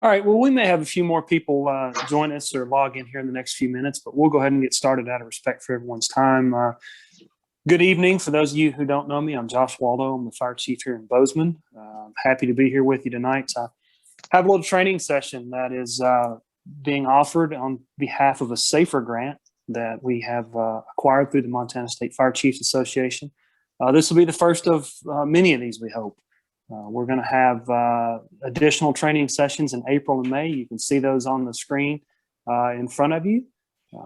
All right, well, we may have a few more people join us or log in here in the next few minutes, but we'll go ahead and get started out of respect for everyone's time. Good evening. For those of you who don't know me, I'm Josh Waldo. I'm the fire chief here in Bozeman. Happy to be here with you tonight. I have a little training session that is being offered on behalf of a SAFER grant that we have acquired through the Montana State Fire Chiefs Association. This will be the first of many of these, we hope. We're going to have additional training sessions in April and May. You can see those on the screen in front of you.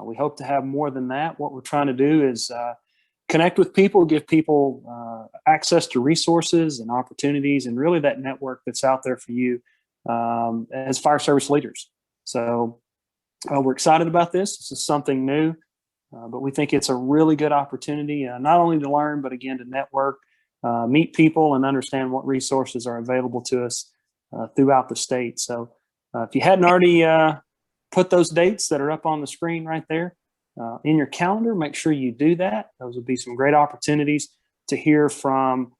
We hope to have more than that. What we're trying to do is connect with people, give people access to resources and opportunities, and really that network that's out there for you as fire service leaders. So we're excited about this. This is something new, but we think it's a really good opportunity, not only to learn, but again, to network, meet people and understand what resources are available to us throughout the state. So if you hadn't already put those dates that are up on the screen right there in your calendar, make sure you do that. Those would be some great opportunities to hear from.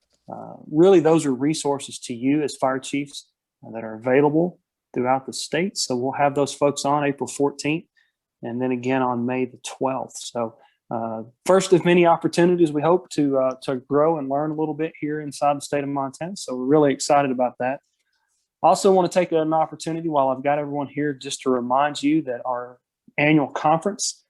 Really, those are resources to you as fire chiefs that are available throughout the state. So we'll have those folks on April 14th and then again on May the 12th. So first of many opportunities, we hope to grow and learn a little bit here inside the state of Montana. So we're really excited about that. Also want to take an opportunity while I've got everyone here just to remind you that our annual conference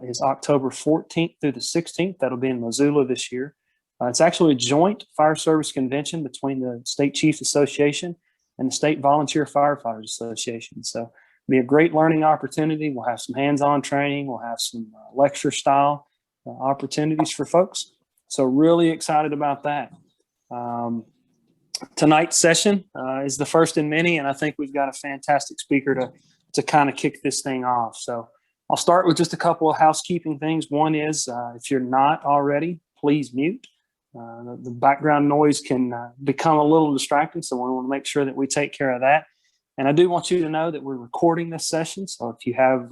is October 14th through the 16th. That'll be in Missoula this year. It's actually a joint fire service convention between the State Chiefs Association and the State Volunteer Firefighters Association. So it'll be a great learning opportunity. We'll have some hands-on training. We'll have some lecture style opportunities for folks. So really excited about that. Tonight's session is the first in many, and I think we've got a fantastic speaker to kind of kick this thing off. So I'll start with just a couple of housekeeping things. One is if you're not already, please mute. The background noise can become a little distracting, so we want to make sure that we take care of that. And I do want you to know that we're recording this session, so if you have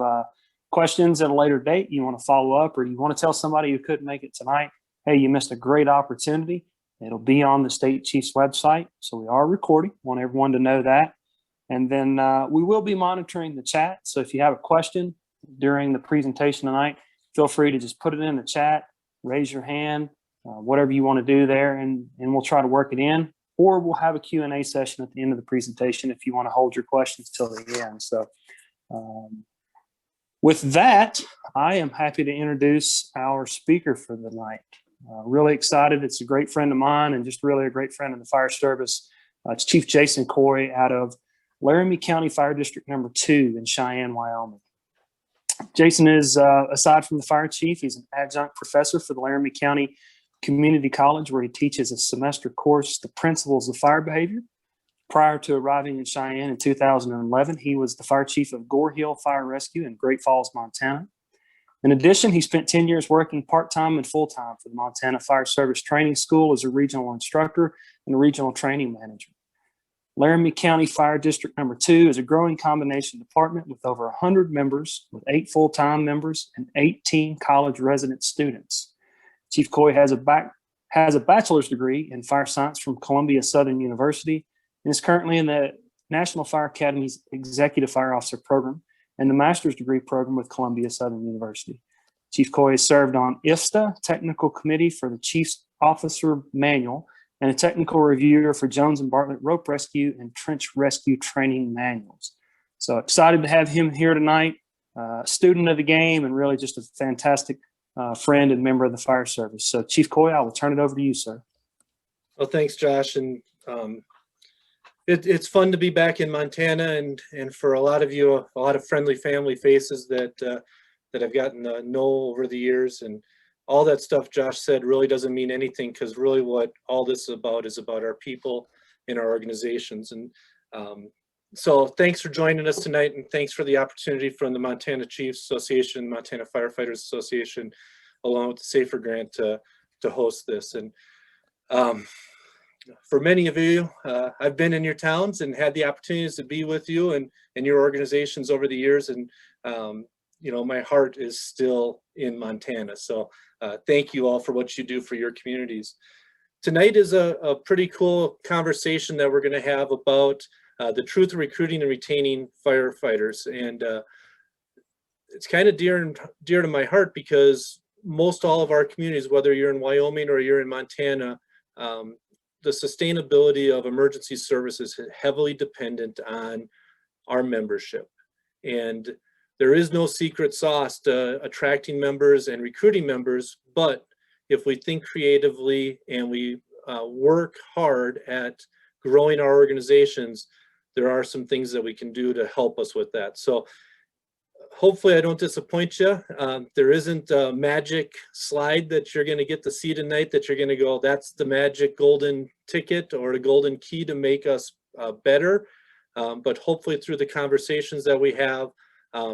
questions at a later date, you want to follow up, or you want to tell somebody who couldn't make it tonight, hey, you missed a great opportunity, it'll be on the State Chiefs website. So we are recording. Want everyone to know that. And then we will be monitoring the chat. So if you have a question during the presentation tonight, feel free to just put it in the chat, raise your hand, whatever you want to do there, and we'll try to work it in. Or we'll have a Q&A session at the end of the presentation if you want to hold your questions till the end. So with that, I am happy to introduce our speaker for the night. Really excited. It's a great friend of mine and just really a great friend in the fire service. It's Chief Jason Caughey out of Laramie County Fire District number 2 in Cheyenne, Wyoming. Jason is, aside from the fire chief, he's an adjunct professor for the Laramie County Community College, where he teaches a semester course, The Principles of Fire Behavior. Prior to arriving in Cheyenne in 2011, he was the fire chief of Gore Hill Fire Rescue in Great Falls, Montana. In addition, he spent 10 years working part-time and full-time for the Montana Fire Service Training School as a regional instructor and a regional training manager. Laramie County Fire District number 2 is a growing combination department with over 100 members, with 8 full-time members and 18 college resident students. Chief Caughey has a bachelor's degree in fire science from Columbia Southern University and is currently in the National Fire Academy's Executive Fire Officer Program and the master's degree program with Columbia Southern University. Chief Caughey served on IFSTA Technical Committee for the Chief's Officer Manual and a technical reviewer for Jones and Bartlett Rope Rescue and Trench Rescue Training Manuals. So excited to have him here tonight, student of the game and really just a fantastic friend and member of the fire service. So Chief Caughey, I will turn it over to you, sir. Well, thanks, Josh. And it's fun to be back in Montana, and for a lot of you, a lot of friendly family faces that I've gotten to know over the years. And all that stuff Josh said really doesn't mean anything, because really what all this is about our people in our organizations. And so thanks for joining us tonight, and thanks for the opportunity from the Montana Chiefs Association, Montana Firefighters Association, along with the SAFER grant to host this. And for many of you, I've been in your towns and had the opportunities to be with you and your organizations over the years. And, you know, my heart is still in Montana. So thank you all for what you do for your communities. Tonight is a pretty cool conversation that we're going to have about the truth of recruiting and retaining firefighters. And it's kind of dear to my heart because most all of our communities, whether you're in Wyoming or you're in Montana, the sustainability of emergency services is heavily dependent on our membership. And there is no secret sauce to attracting members and recruiting members, but if we think creatively and we work hard at growing our organizations, there are some things that we can do to help us with that. So hopefully I don't disappoint you. There isn't a magic slide that you're going to get to see tonight that you're going to go, that's the magic golden ticket or the golden key to make us better. But hopefully through the conversations that we have,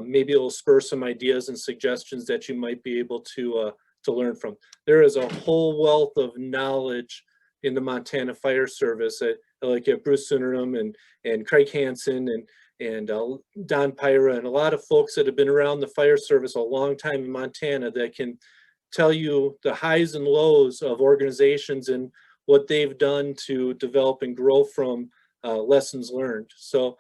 maybe it'll spur some ideas and suggestions that you might be able to learn from. There is a whole wealth of knowledge in the Montana Fire Service, like Bruce Sunderam and Craig Hansen and Don Pyra and a lot of folks that have been around the fire service a long time in Montana that can tell you the highs and lows of organizations and what they've done to develop and grow from lessons learned. So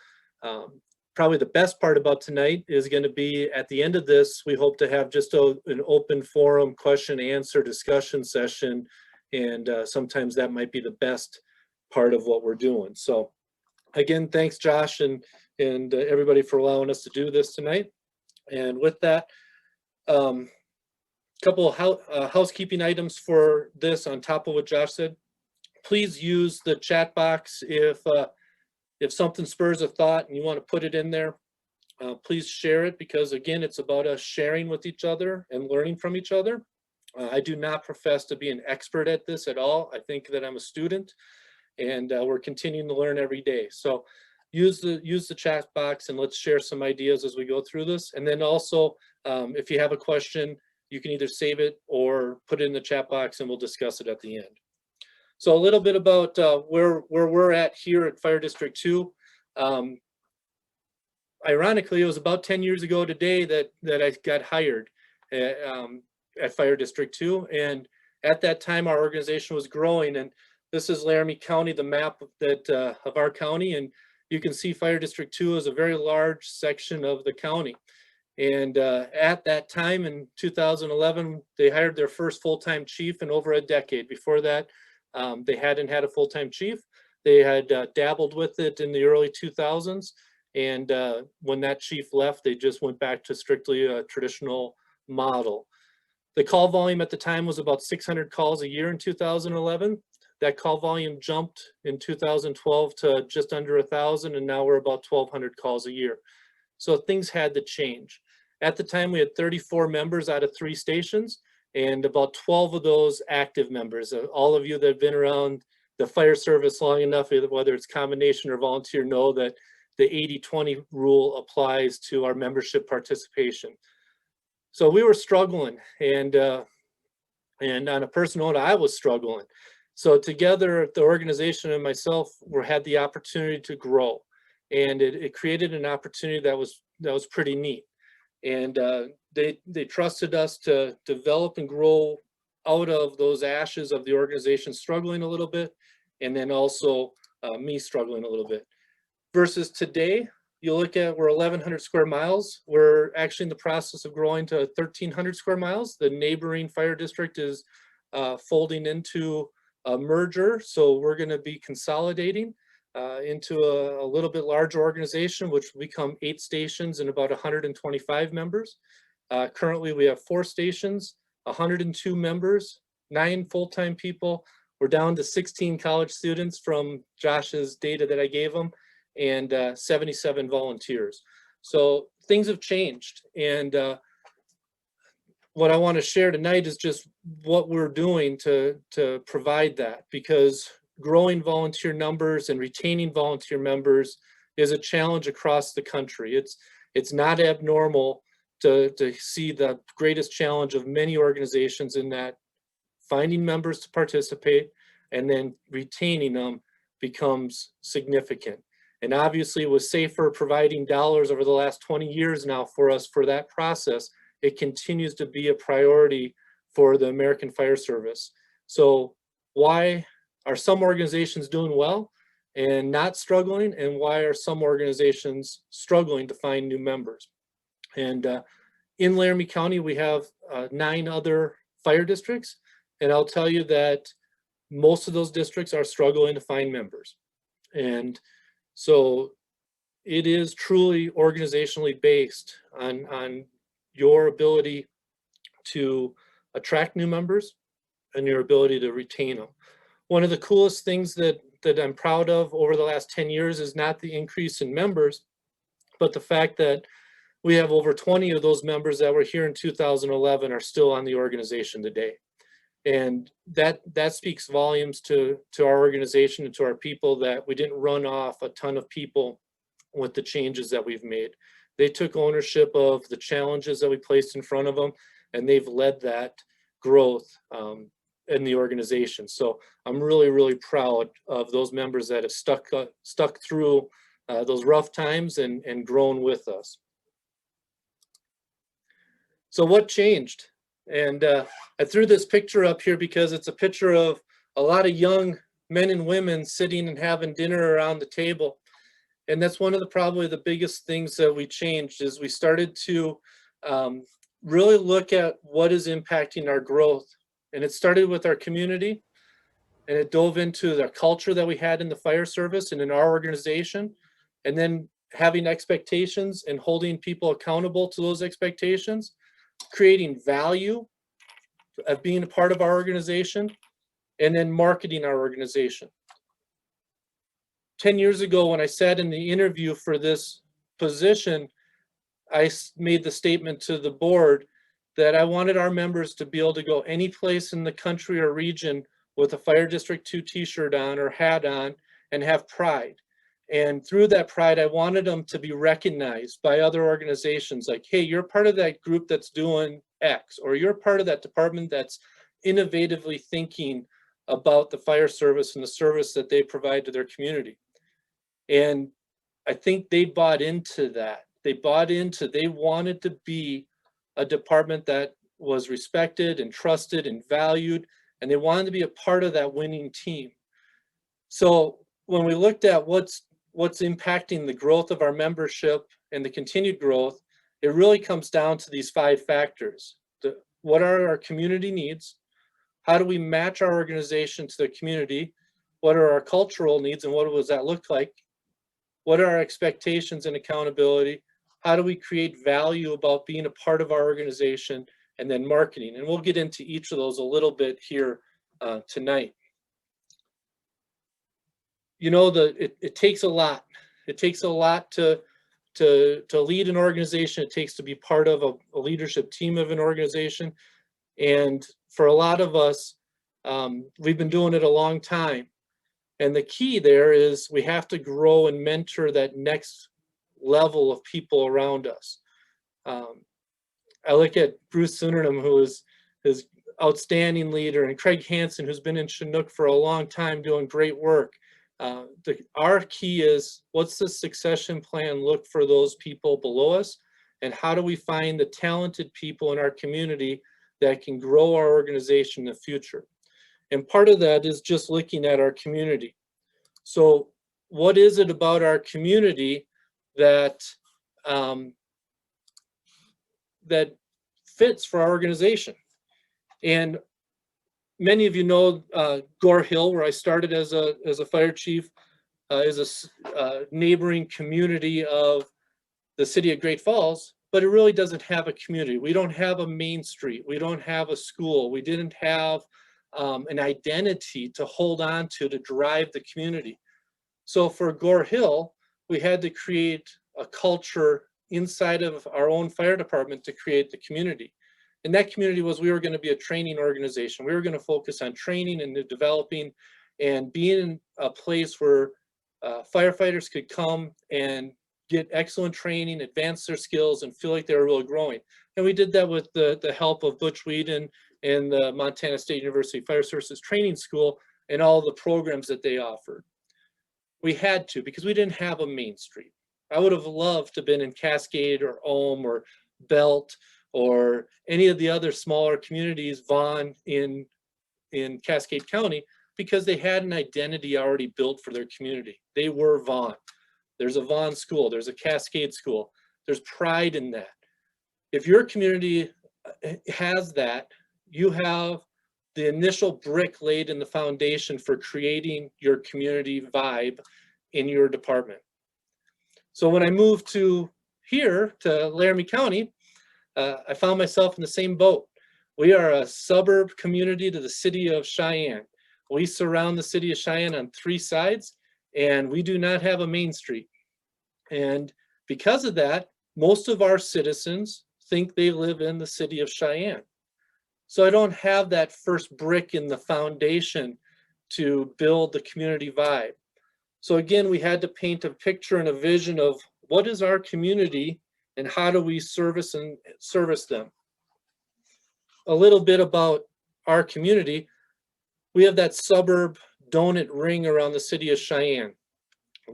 probably the best part about tonight is going to be at the end of this, we hope to have just an open forum question answer discussion session. And sometimes that might be the best part of what we're doing. So again, thanks Josh and everybody for allowing us to do this tonight. And with that, couple of housekeeping items for this on top of what Josh said. Please use the chat box if something spurs a thought and you want to put it in there. Please share it because again, it's about us sharing with each other and learning from each other. I do not profess to be an expert at this at all. I think that I'm a student and we're continuing to learn every day. So use the chat box and let's share some ideas as we go through this. And then also, if you have a question, you can either save it or put it in the chat box and we'll discuss it at the end. So a little bit about where we're at here at Fire District 2. Ironically, it was about 10 years ago today that I got hired at Fire District 2. And at that time, our organization was growing. And this is Laramie County, the map of our county. And you can see Fire District 2 is a very large section of the county. And at that time in 2011, they hired their first full-time chief in over a decade. Before that, they hadn't had a full-time chief. They had dabbled with it in the early 2000s. And when that chief left, they just went back to strictly a traditional model. The call volume at the time was about 600 calls a year in 2011. That call volume jumped in 2012 to just under 1,000, and now we're about 1,200 calls a year. So things had to change. At the time, we had 34 members out of 3 stations, and about 12 of those active members. All of you that have been around the fire service long enough, whether it's combination or volunteer, know that the 80-20 rule applies to our membership participation. So we were struggling, and on a personal note, I was struggling. So together, the organization and myself had the opportunity to grow, and it created an opportunity that was pretty neat. And they trusted us to develop and grow out of those ashes of the organization struggling a little bit, and then also me struggling a little bit. Versus today, you look at, we're 1,100 square miles. We're actually in the process of growing to 1,300 square miles. The neighboring fire district is folding into a merger, so we're going to be consolidating into a little bit larger organization, which will become 8 stations and about 125 members. Currently, we have 4 stations, 102 members, 9 full-time people. We're down to 16 college students from Josh's data that I gave him, and 77 volunteers. So things have changed. And what I want to share tonight is just what we're doing to provide that, because growing volunteer numbers and retaining volunteer members is a challenge across the country. It's not abnormal to see the greatest challenge of many organizations in that finding members to participate and then retaining them becomes significant. And obviously with SAFER providing dollars over the last 20 years now for us for that process, it continues to be a priority for the American Fire Service. So why are some organizations doing well and not struggling, and why are some organizations struggling to find new members. And in Laramie County, we have 9 other fire districts, and I'll tell you that most of those districts are struggling to find members. And so it is truly organizationally based on your ability to attract new members and your ability to retain them. One of the coolest things that I'm proud of over the last 10 years is not the increase in members, but the fact that we have over 20 of those members that were here in 2011 are still on the organization today. And that speaks volumes to our organization and to our people, that we didn't run off a ton of people with the changes that we've made. They took ownership of the challenges that we placed in front of them, and they've led that growth in the organization. So I'm really, really proud of those members that have stuck through those rough times and grown with us. So what changed? And I threw this picture up here because it's a picture of a lot of young men and women sitting and having dinner around the table. And that's one of probably the biggest things that we changed, is we started to really look at what is impacting our growth. And it started with our community, and it dove into the culture that we had in the fire service and in our organization, and then having expectations and holding people accountable to those expectations, creating value of being a part of our organization, and then marketing our organization. 10 years ago, when I sat in the interview for this position, I made the statement to the board that I wanted our members to be able to go any place in the country or region with a Fire District 2 t-shirt on or hat on and have pride. And through that pride, I wanted them to be recognized by other organizations, like, hey, you're part of that group that's doing X, or you're part of that department that's innovatively thinking about the fire service and the service that they provide to their community. And I think they bought into that. They wanted to be a department that was respected and trusted and valued, and they wanted to be a part of that winning team. So when we looked at what's impacting the growth of our membership and the continued growth, it really comes down to these 5 factors. What are our community needs? How do we match our organization to the community? What are our cultural needs, and what does that look like? What are our expectations and accountability? How do we create value about being a part of our organization? And then marketing. And we'll get into each of those a little bit here tonight. You know, it takes a lot. It takes a lot to lead an organization. It takes to be part of a leadership team of an organization. And for a lot of us, we've been doing it a long time. And the key there is we have to grow and mentor that next level of people around us. I look at Bruce Sunderman, who is his outstanding leader, and Craig Hansen, who's been in Chinook for a long time doing great work. Our key is, what's the succession plan look for those people below us, and how do we find the talented people in our community that can grow our organization in the future? And part of that is just looking at our community. So what is it about our community that that fits for our organization? And many of you know Gore Hill, where I started as a fire chief, is a neighboring community of the city of Great Falls, but it really doesn't have a community. We don't have a main street. We don't have a school. We didn't have an identity to hold on to drive the community. So for Gore Hill, we had to create a culture inside of our own fire department to create the community. And that community was, we were going to be a training organization. We were going to focus on training and developing and being a place where firefighters could come and get excellent training, advance their skills, and feel like they were really growing. And we did that with the help of Butch Whedon and the Montana State University Fire Services Training School and all the programs that they offered. We had to, because we didn't have a main street. I would have loved to have been in Cascade or Ulm or Belt or any of the other smaller communities, Vaughan in Cascade County, because they had an identity already built for their community. They were Vaughn. There's a Vaughn school, there's a Cascade school. There's pride in that. If your community has that, you have the initial brick laid in the foundation for creating your community vibe in your department. So when I moved to here, to Laramie County, I found myself in the same boat. We are a suburb community to the city of Cheyenne. We surround the city of Cheyenne on 3 sides, and we do not have a main street. And because of that, most of our citizens think they live in the city of Cheyenne. So I don't have that first brick in the foundation to build the community vibe. So again, we had to paint a picture and a vision of what is our community and how do we service them. A little bit about our community. We have that suburb donut ring around the city of Cheyenne.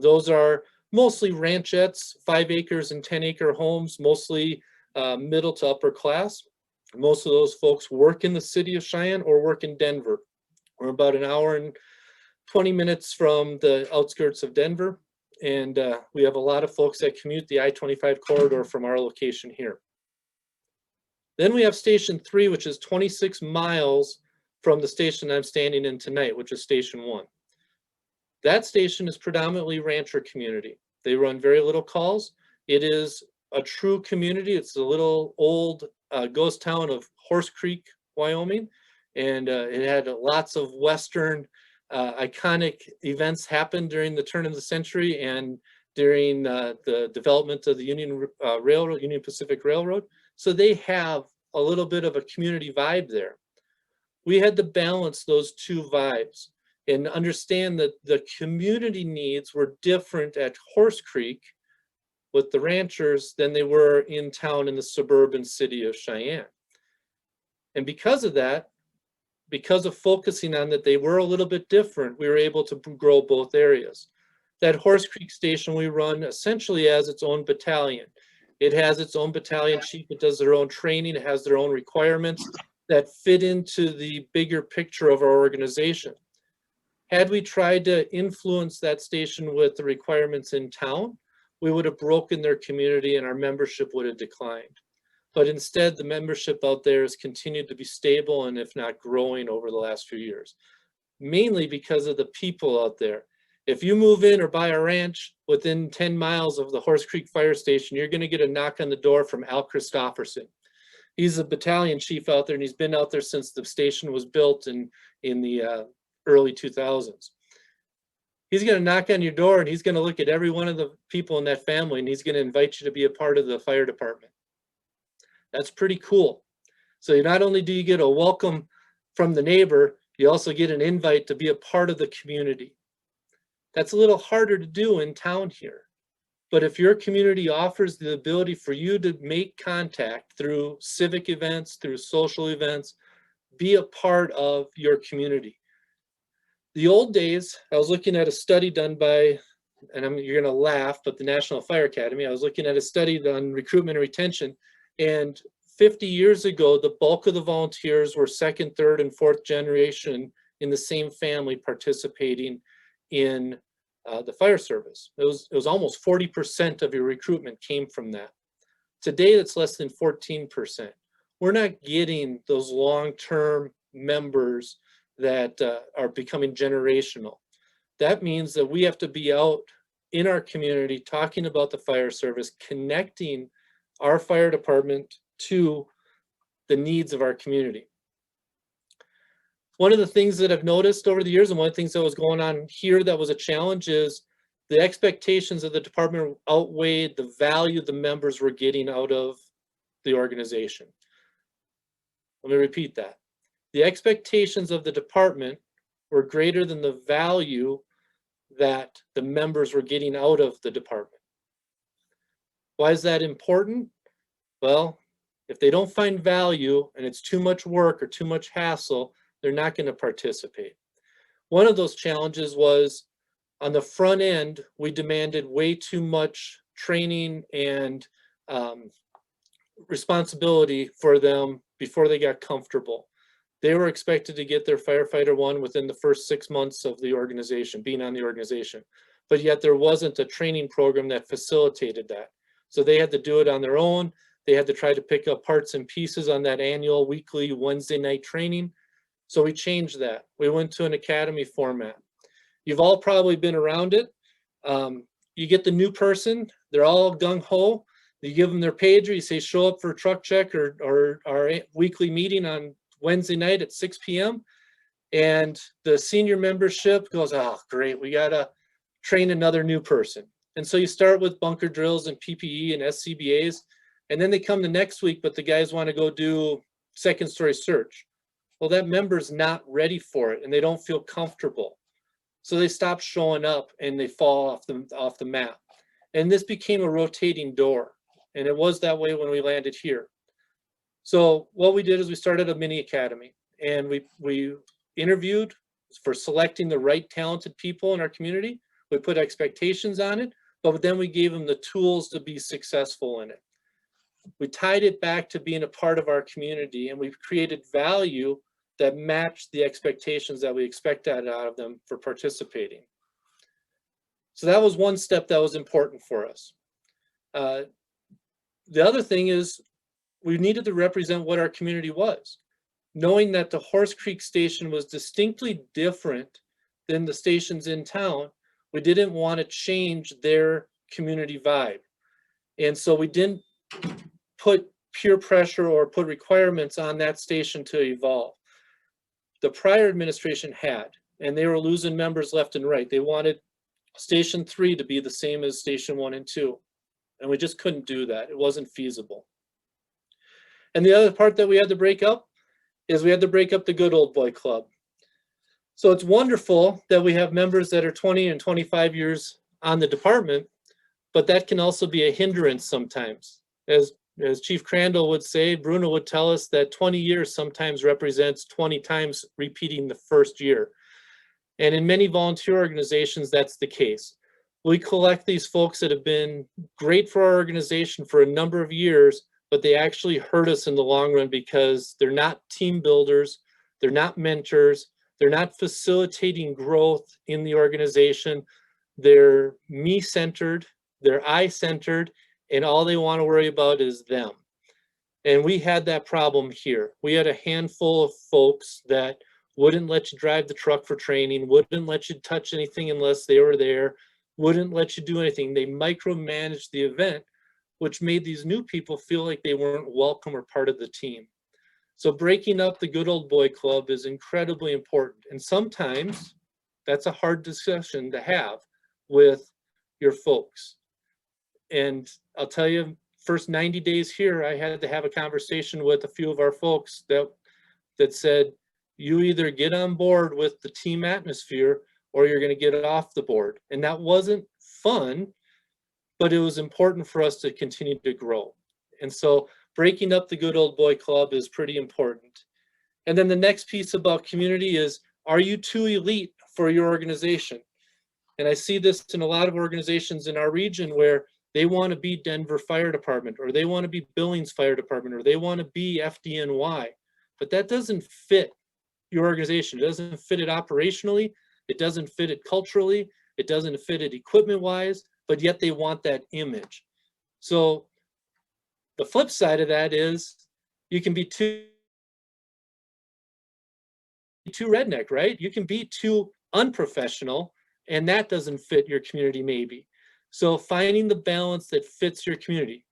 Those are mostly ranchettes, 5 acres and 10-acre homes, mostly middle to upper class. Most of those folks work in the city of Cheyenne or work in Denver. We're about an hour and 20 minutes from the outskirts of Denver. And we have a lot of folks that commute the I-25 corridor from our location here. Then we have Station 3, which is 26 miles from the station I'm standing in tonight, which is Station 1. That station is predominantly rancher community. They run very little calls. It is a true community. It's a little old ghost town of Horse Creek, Wyoming. And it had lots of Western iconic events happen during the turn of the century and during the development of the Union Pacific Railroad. So they have a little bit of a community vibe there. We had to balance those 2 vibes and understand that the community needs were different at Horse Creek with the ranchers than they were in town in the suburban city of Cheyenne. And because of that, because of focusing on that they were a little bit different, we were able to grow both areas. That Horse Creek station we run essentially as its own battalion. It has its own battalion chief. It does their own training. It has their own requirements that fit into the bigger picture of our organization. Had we tried to influence that station with the requirements in town, we would have broken their community and our membership would have declined. But instead, the membership out there has continued to be stable and if not growing over the last few years, mainly because of the people out there. If you move in or buy a ranch within 10 miles of the Horse Creek Fire Station, you're going to get a knock on the door from Al Christopherson. He's a battalion chief out there, and he's been out there since the station was built in the early 2000s. He's going to knock on your door, and he's going to look at every one of the people in that family, and he's going to invite you to be a part of the fire department. That's pretty cool. So not only do you get a welcome from the neighbor, you also get an invite to be a part of the community. That's a little harder to do in town here. But if your community offers the ability for you to make contact through civic events, through social events, be a part of your community. The old days, I was looking at a study done by, and you're gonna laugh, but the National Fire Academy. I was looking at a study on recruitment and retention, and 50 years ago, the bulk of the volunteers were 2nd, 3rd, and 4th generation in the same family participating in the fire service. It was almost 40% of your recruitment came from that. Today, it's less than 14%. We're not getting those long-term members that are becoming generational. That means that we have to be out in our community talking about the fire service, connecting our fire department to the needs of our community. One of the things that I've noticed over the years, and one of the things that was going on here that was a challenge, is the expectations of the department outweighed the value the members were getting out of the organization. Let me repeat that. The expectations of the department were greater than the value that the members were getting out of the department. Why is that important? Well, if they don't find value and it's too much work or too much hassle, they're not going to participate. One of those challenges was on the front end, we demanded way too much training and responsibility for them before they got comfortable. They were expected to get their firefighter 1 within the first 6 months of the organization, being on the organization. But yet there wasn't a training program that facilitated that. So they had to do it on their own. They had to try to pick up parts and pieces on that annual weekly Wednesday night training. So we changed that. We went to an academy format. You've all probably been around it. You get the new person, they're all gung-ho. You give them their pager, you say, show up for a truck check or our weekly meeting on Wednesday night at 6 p.m. And the senior membership goes, oh, great, we gotta train another new person. And so you start with bunker drills and PPE and SCBAs, and then they come the next week, but the guys wanna go do second story search. Well, that member's not ready for it and they don't feel comfortable. So they stop showing up and they fall off the map. And this became a rotating door. And it was that way when we landed here. So what we did is we started a mini academy, and we interviewed for selecting the right talented people in our community. We put expectations on it, but then we gave them the tools to be successful in it. We tied it back to being a part of our community, and we've created value that matched the expectations that we expected out of them for participating. So that was one step that was important for us. The other thing is we needed to represent what our community was. Knowing that the Horse Creek station was distinctly different than the stations in town, we didn't want to change their community vibe. And so we didn't put peer pressure or put requirements on that station to evolve. The prior administration had, and they were losing members left and right. They wanted Station 3 to be the same as Station 1 and 2. And we just couldn't do that. It wasn't feasible. And the other part that we had to break up is we had to break up the good old boy club. So it's wonderful that we have members that are 20 and 25 years on the department, but that can also be a hindrance sometimes. As Chief Crandall would say, Bruno would tell us that 20 years sometimes represents 20 times repeating the first year. And in many volunteer organizations, that's the case. We collect these folks that have been great for our organization for a number of years, but they actually hurt us in the long run because they're not team builders, they're not mentors, they're not facilitating growth in the organization. They're me-centered, they're I-centered, and all they want to worry about is them. And we had that problem here. We had a handful of folks that wouldn't let you drive the truck for training, wouldn't let you touch anything unless they were there, wouldn't let you do anything. They micromanaged the event, which made these new people feel like they weren't welcome or part of the team. So breaking up the good old boy club is incredibly important. And sometimes that's a hard discussion to have with your folks. And I'll tell you, first 90 days here, I had to have a conversation with a few of our folks that said, you either get on board with the team atmosphere or you're going to get off the board. And that wasn't fun, but it was important for us to continue to grow. And so breaking up the good old boy club is pretty important. And then the next piece about community is, are you too elite for your organization? And I see this in a lot of organizations in our region where they want to be Denver Fire Department, or they want to be Billings Fire Department, or they want to be FDNY, but that doesn't fit your organization. It doesn't fit it operationally. It doesn't fit it culturally. It doesn't fit it equipment-wise, but yet they want that image. So the flip side of that is you can be too redneck, right? You can be too unprofessional, and that doesn't fit your community maybe. So finding the balance that fits your community.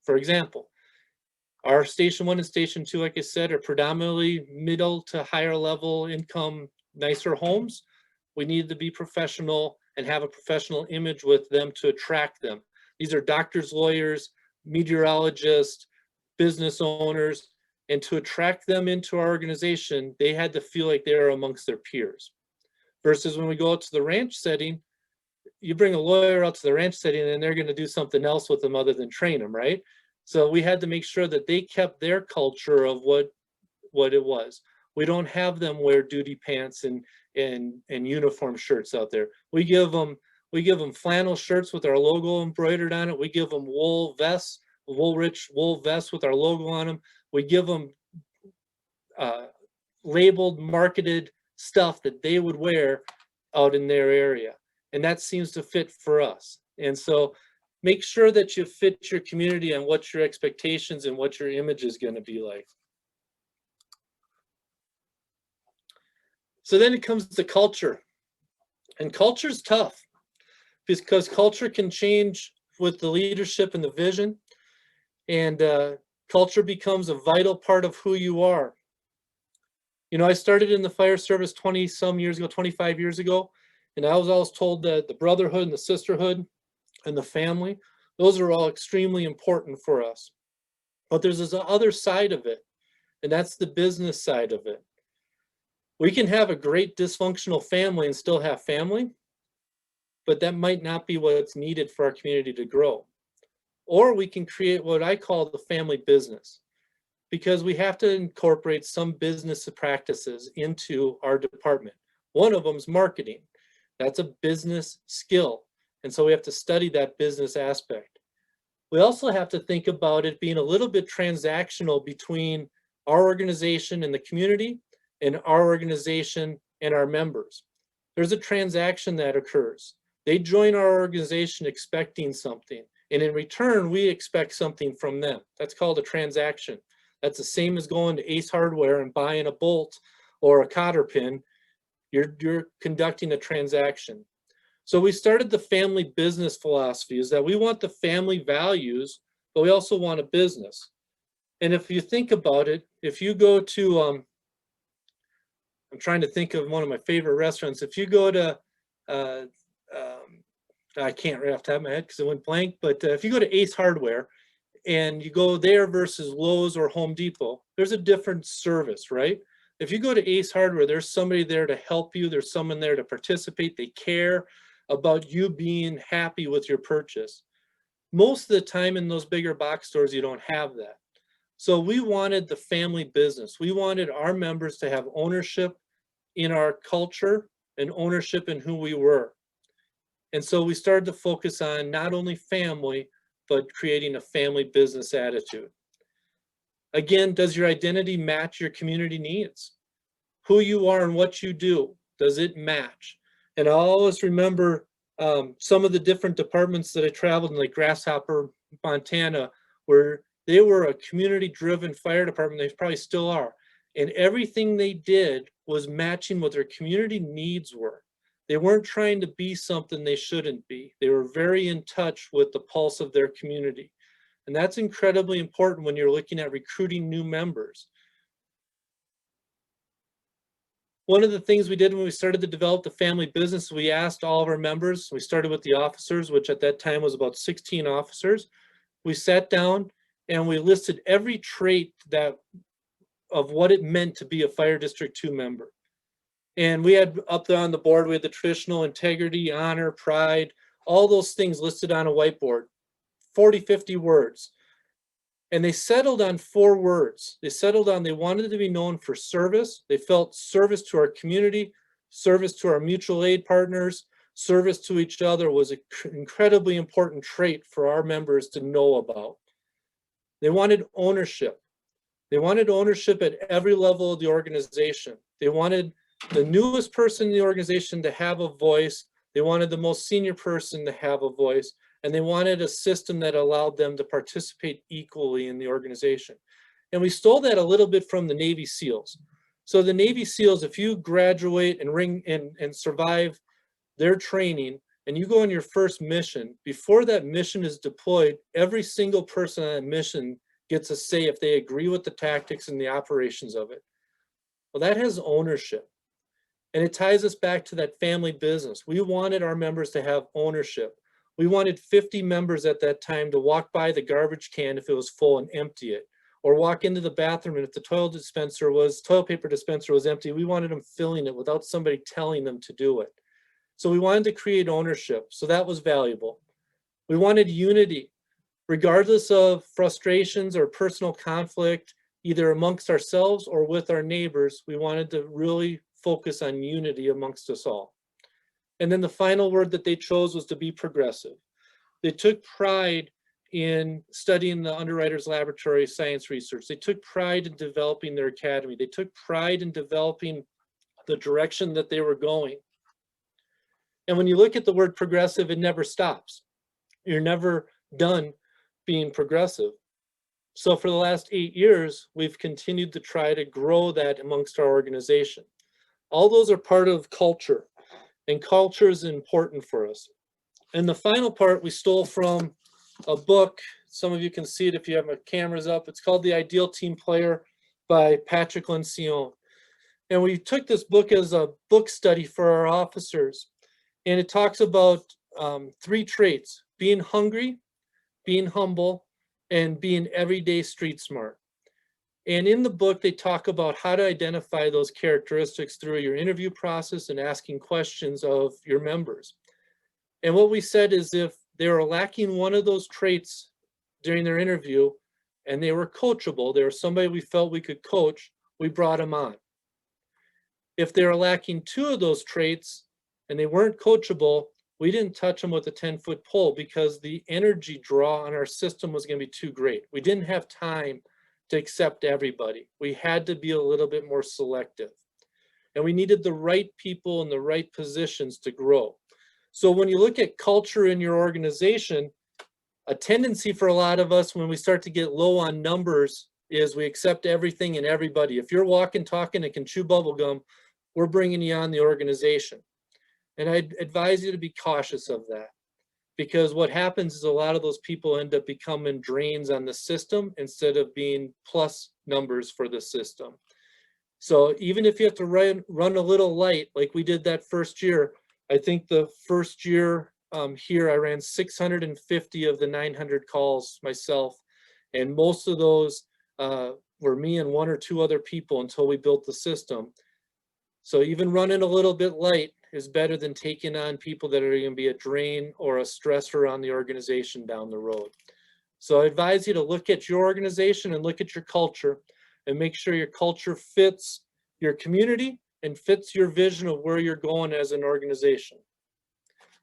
For example, our Station 1 and Station 2, like I said, are predominantly middle to higher level income, nicer homes. We need to be professional and have a professional image with them to attract them. These are doctors, lawyers, meteorologists, business owners, and to attract them into our organization, they had to feel like they were amongst their peers. Versus when we go out to the ranch setting, you bring a lawyer out to the ranch setting and they're going to do something else with them other than train them, right? So we had to make sure that they kept their culture of what it was. We don't have them wear duty pants and uniform shirts out there. We give them flannel shirts with our logo embroidered on it. We give them wool vests, wool vests with our logo on them. We give them labeled, marketed stuff that they would wear out in their area. And that seems to fit for us. And so make sure that you fit your community on what your expectations and what your image is going to be like. So then it comes to culture. And culture is tough because culture can change with the leadership and the vision. And culture becomes a vital part of who you are. You know, I started in the fire service 20 some years ago, 25 years ago, and I was always told that the brotherhood and the sisterhood and the family, those are all extremely important for us. But there's this other side of it, and that's the business side of it. We can have a great dysfunctional family and still have family, but that might not be what's needed for our community to grow. Or we can create what I call the family business, because we have to incorporate some business practices into our department. One of them is marketing. That's a business skill. And so we have to study that business aspect. We also have to think about it being a little bit transactional between our organization and the community and our organization and our members. There's a transaction that occurs. They join our organization expecting something, and in return, we expect something from them. That's called a transaction. That's the same as going to Ace Hardware and buying a bolt or a cotter pin. You're conducting a transaction. So we started the family business philosophy, is that we want the family values, but we also want a business. And if you think about it, if you go to, I'm trying to think of one of my favorite restaurants. If you go to, I can't right off the top of my head because it went blank, but if you go to Ace Hardware and you go there versus Lowe's or Home Depot, there's a different service, right? If you go to Ace Hardware, there's somebody there to help you. There's someone there to participate. They care about you being happy with your purchase. Most of the time in those bigger box stores, you don't have that. So we wanted the family business. We wanted our members to have ownership in our culture and ownership in who we were. And so we started to focus on not only family, but creating a family business attitude. Again, does your identity match your community needs? Who you are and what you do, does it match? And I always remember some of the different departments that I traveled in, like Grasshopper, Montana, where they were a community-driven fire department. They probably still are. And everything they did was matching what their community needs were. They weren't trying to be something they shouldn't be. They were very in touch with the pulse of their community. And that's incredibly important when you're looking at recruiting new members. One of the things we did when we started to develop the family business, we asked all of our members, we started with the officers, which at that time was about 16 officers. We sat down and we listed every trait of what it meant to be a Fire District 2 member. And we had up there on the board, we had the traditional integrity, honor, pride, all those things listed on a whiteboard, 40, 50 words. And they settled on 4 words. They settled on they wanted to be known for service. They felt service to our community, service to our mutual aid partners, service to each other was an incredibly important trait for our members to know about. They wanted ownership. They wanted ownership at every level of the organization. They wanted the newest person in the organization to have a voice. They wanted the most senior person to have a voice. And they wanted a system that allowed them to participate equally in the organization. And we stole that a little bit from the Navy SEALs. So the Navy SEALs, if you graduate and survive their training and you go on your first mission, before that mission is deployed, every single person on that mission gets a say if they agree with the tactics and the operations of it. Well, that has ownership. And it ties us back to that family business. We wanted our members to have ownership. We wanted 50 members at that time to walk by the garbage can if it was full and empty it, or walk into the bathroom and if the toilet paper dispenser was empty, we wanted them filling it without somebody telling them to do it. So we wanted to create ownership. So that was valuable. We wanted unity, regardless of frustrations or personal conflict, either amongst ourselves or with our neighbors. We wanted to really focus on unity amongst us all. And then the final word that they chose was to be progressive. They took pride in studying the underwriters laboratory science research. They took pride in developing their academy. They took pride in developing the direction that they were going. And when you look at the word progressive, it never stops. You're never done being progressive. So for the last 8 years, we've continued to try to grow that amongst our organization. All those are part of culture, and culture is important for us. And the final part we stole from a book. Some of you can see it if you have my cameras up. It's called The Ideal Team Player by Patrick Lencioni. And we took this book as a book study for our officers. And it talks about 3 traits: being hungry, being humble, and being everyday street smart. And in the book, they talk about how to identify those characteristics through your interview process and asking questions of your members. And what we said is, if they were lacking one of those traits during their interview and they were coachable, they were somebody we felt we could coach, we brought them on. If they were lacking 2 of those traits and they weren't coachable, we didn't touch them with a 10-foot pole because the energy draw on our system was going to be too great. We didn't have time to accept everybody. We had to be a little bit more selective. And we needed the right people in the right positions to grow. So when you look at culture in your organization, a tendency for a lot of us when we start to get low on numbers is we accept everything and everybody. If you're walking, talking, and can chew bubble gum, we're bringing you on the organization. And I'd advise you to be cautious of that, because what happens is a lot of those people end up becoming drains on the system instead of being plus numbers for the system. So even if you have to run a little light, like we did that first year, I think the first year here, I ran 650 of the 900 calls myself. And most of those were me and 1 or 2 other people until we built the system. So even running a little bit light is better than taking on people that are going to be a drain or a stressor on the organization down the road. So I advise you to look at your organization and look at your culture and make sure your culture fits your community and fits your vision of where you're going as an organization.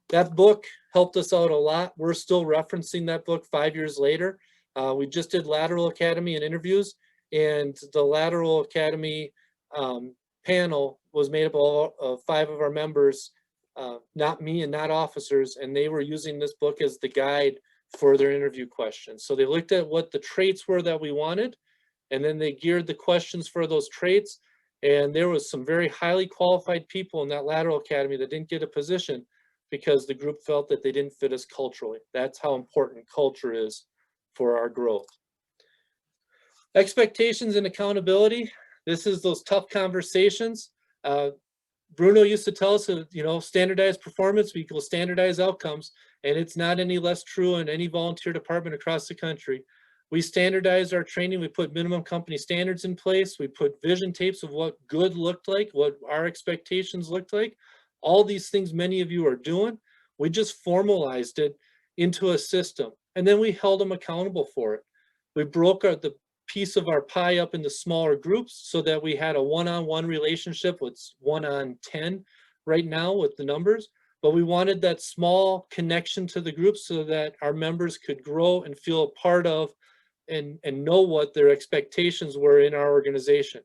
That book helped us out a lot. We're still referencing that book 5 years later. We just did Lateral Academy and interviews, and the Lateral Academy panel was made up of 5 of our members, not me and not officers, and they were using this book as the guide for their interview questions. So they looked at what the traits were that we wanted, and then they geared the questions for those traits. And there was some very highly qualified people in that Lateral Academy that didn't get a position because the group felt that they didn't fit us culturally. That's how important culture is for our growth. Expectations and accountability. This is those tough conversations. Bruno used to tell us, standardized performance equals standardized outcomes, and it's not any less true in any volunteer department across the country. We standardized our training. We put minimum company standards in place. We put vision tapes of what good looked like, what our expectations looked like. All these things many of you are doing. We just formalized it into a system, and then we held them accountable for it. We broke the piece of our pie up into smaller groups so that we had a one-on-one relationship with 1 on 10 right now with the numbers, but we wanted that small connection to the group so that our members could grow and feel a part of and know what their expectations were in our organization.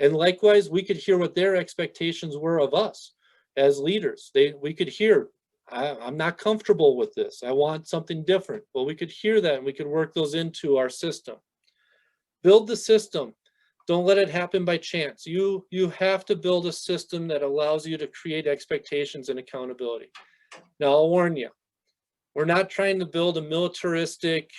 And likewise, we could hear what their expectations were of us as leaders. We could hear, I'm not comfortable with this. I want something different. Well, we could hear that and we could work those into our system. Build the system. Don't let it happen by chance. You have to build a system that allows you to create expectations and accountability. Now, I'll warn you, we're not trying to build a militaristic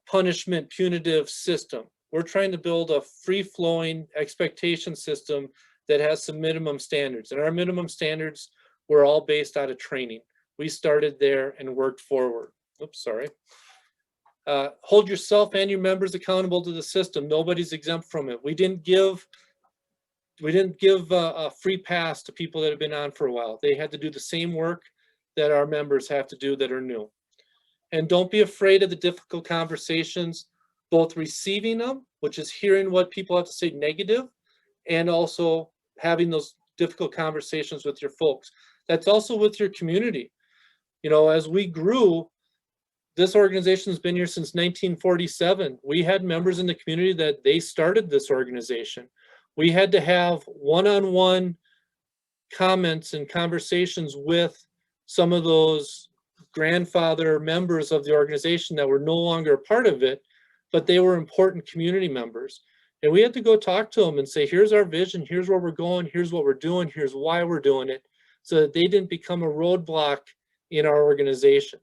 punishment punitive system. We're trying to build a free-flowing expectation system that has some minimum standards. And our minimum standards were all based out of training. We started there and worked forward. Oops, sorry. Hold yourself and your members accountable to the system. Nobody's exempt from it. We didn't give a free pass to people that have been on for a while. They had to do the same work that our members have to do that are new. And don't be afraid of the difficult conversations, both receiving them, which is hearing what people have to say negative, and also having those difficult conversations with your folks. That's also with your community. As we grew, this organization's been here since 1947. We had members in the community that they started this organization. We had to have one-on-one comments and conversations with some of those grandfather members of the organization that were no longer a part of it, but they were important community members. And we had to go talk to them and say, here's our vision, here's where we're going, here's what we're doing, here's why we're doing it, so that they didn't become a roadblock in our organization.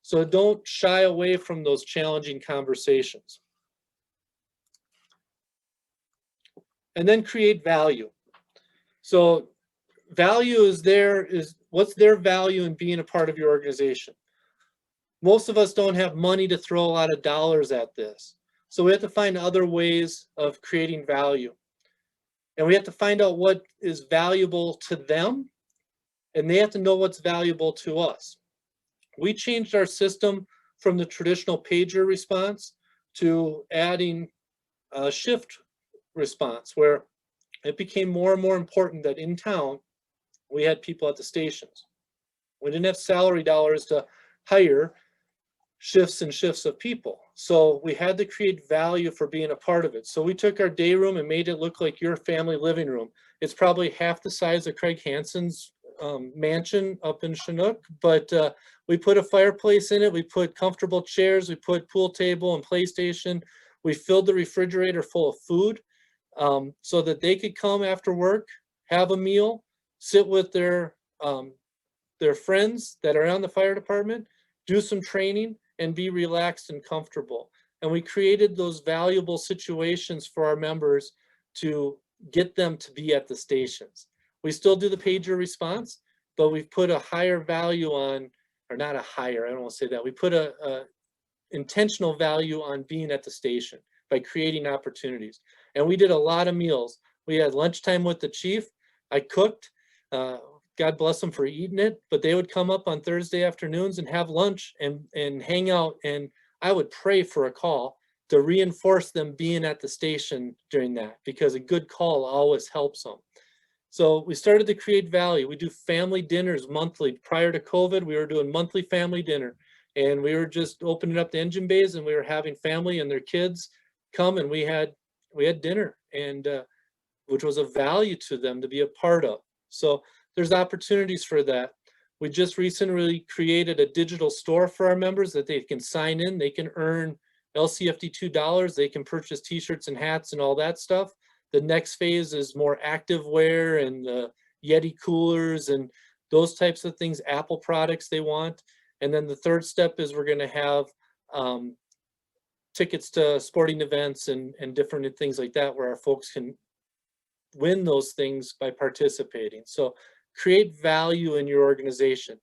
So don't shy away from those challenging conversations. And then create value. So value is what's their value in being a part of your organization? Most of us don't have money to throw a lot of dollars at this. So we have to find other ways of creating value. And we have to find out what is valuable to them, and they have to know what's valuable to us. We changed our system from the traditional pager response to adding a shift response, where it became more and more important that in town, we had people at the stations. We didn't have salary dollars to hire shifts and shifts of people. So we had to create value for being a part of it. So we took our day room and made it look like your family living room. It's probably half the size of Craig Hansen's mansion up in Chinook, but we put a fireplace in it. We put comfortable chairs. We put pool table and PlayStation. We filled the refrigerator full of food so that they could come after work, have a meal, sit with their friends that are on the fire department, do some training, and be relaxed and comfortable. And we created those valuable situations for our members to get them to be at the stations. We still do the pager response, but we've put a higher value on, or not a higher, I don't want to say that. We put a intentional value on being at the station by creating opportunities. And we did a lot of meals. We had lunchtime with the chief. I cooked. God bless them for eating it, but they would come up on Thursday afternoons and have lunch and hang out. And I would pray for a call to reinforce them being at the station during that, because a good call always helps them. So we started to create value. We do family dinners monthly. Prior to COVID, we were doing monthly family dinner, and we were just opening up the engine bays, and we were having family and their kids come, and we had dinner, and which was a value to them to be a part of. So there's opportunities for that. We just recently created a digital store for our members that they can sign in. They can earn LCFD $2. They can purchase t-shirts and hats and all that stuff. The next phase is more active wear and Yeti coolers and those types of things, Apple products they want. And then the third step is we're going to have tickets to sporting events and different things like that, where our folks can win those things by participating. So create value in your organization.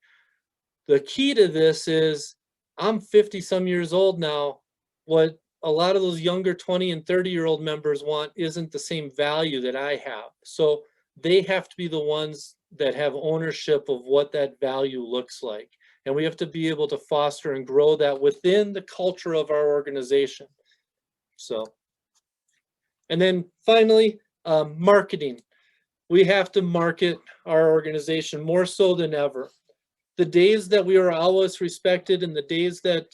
The key to this is, I'm 50 some years old now. What a lot of those younger 20 and 30-year-old members want isn't the same value that I have. So they have to be the ones that have ownership of what that value looks like. And we have to be able to foster and grow that within the culture of our organization. So, and then finally, marketing. We have to market our organization more so than ever. The days that we are always respected and the days that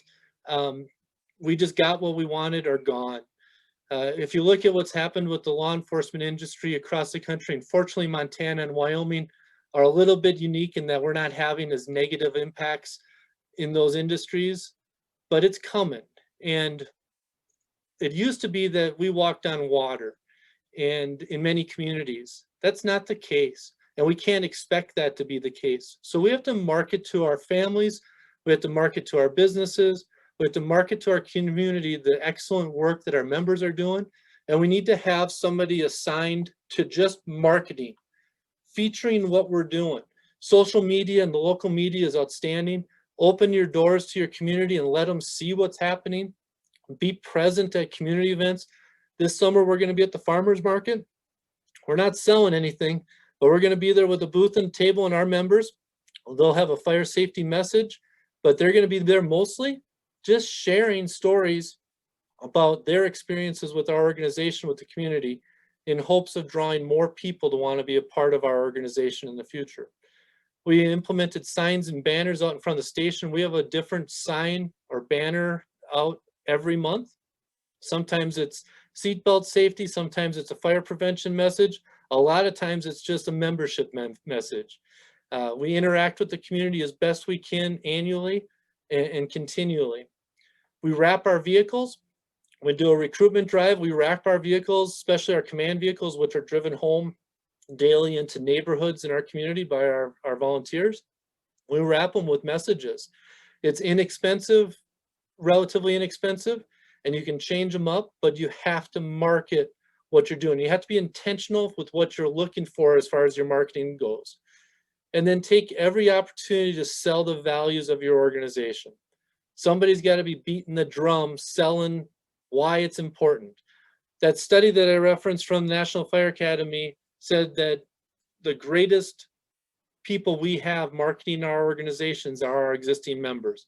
we just got what we wanted are gone. If you look at what's happened with the law enforcement industry across the country, unfortunately, Montana and Wyoming are a little bit unique in that we're not having as negative impacts in those industries, but it's coming. And it used to be that we walked on water, and in many communities, that's not the case. And we can't expect that to be the case. So we have to market to our families. We have to market to our businesses. We have to market to our community the excellent work that our members are doing. And we need to have somebody assigned to just marketing, featuring what we're doing. Social media and the local media is outstanding. Open your doors to your community and let them see what's happening. Be present at community events. This summer, we're going to be at the farmers market. We're not selling anything, but we're going to be there with a booth and table, and our members, they'll have a fire safety message, but they're going to be there mostly just sharing stories about their experiences with our organization, with the community, in hopes of drawing more people to want to be a part of our organization in the future. We implemented signs and banners out in front of the station. We have a different sign or banner out every month. Sometimes it's seatbelt safety, sometimes it's a fire prevention message. A lot of times it's just a membership message. We interact with the community as best we can annually and continually. We wrap our vehicles. We do a recruitment drive. We wrap our vehicles, especially our command vehicles, which are driven home daily into neighborhoods in our community by our volunteers. We wrap them with messages. It's inexpensive, relatively inexpensive, and you can change them up, but you have to market what you're doing. You have to be intentional with what you're looking for as far as your marketing goes. And then take every opportunity to sell the values of your organization. Somebody's got to be beating the drum, selling why it's important. That study that I referenced from the National Fire Academy said that the greatest people we have marketing our organizations are our existing members.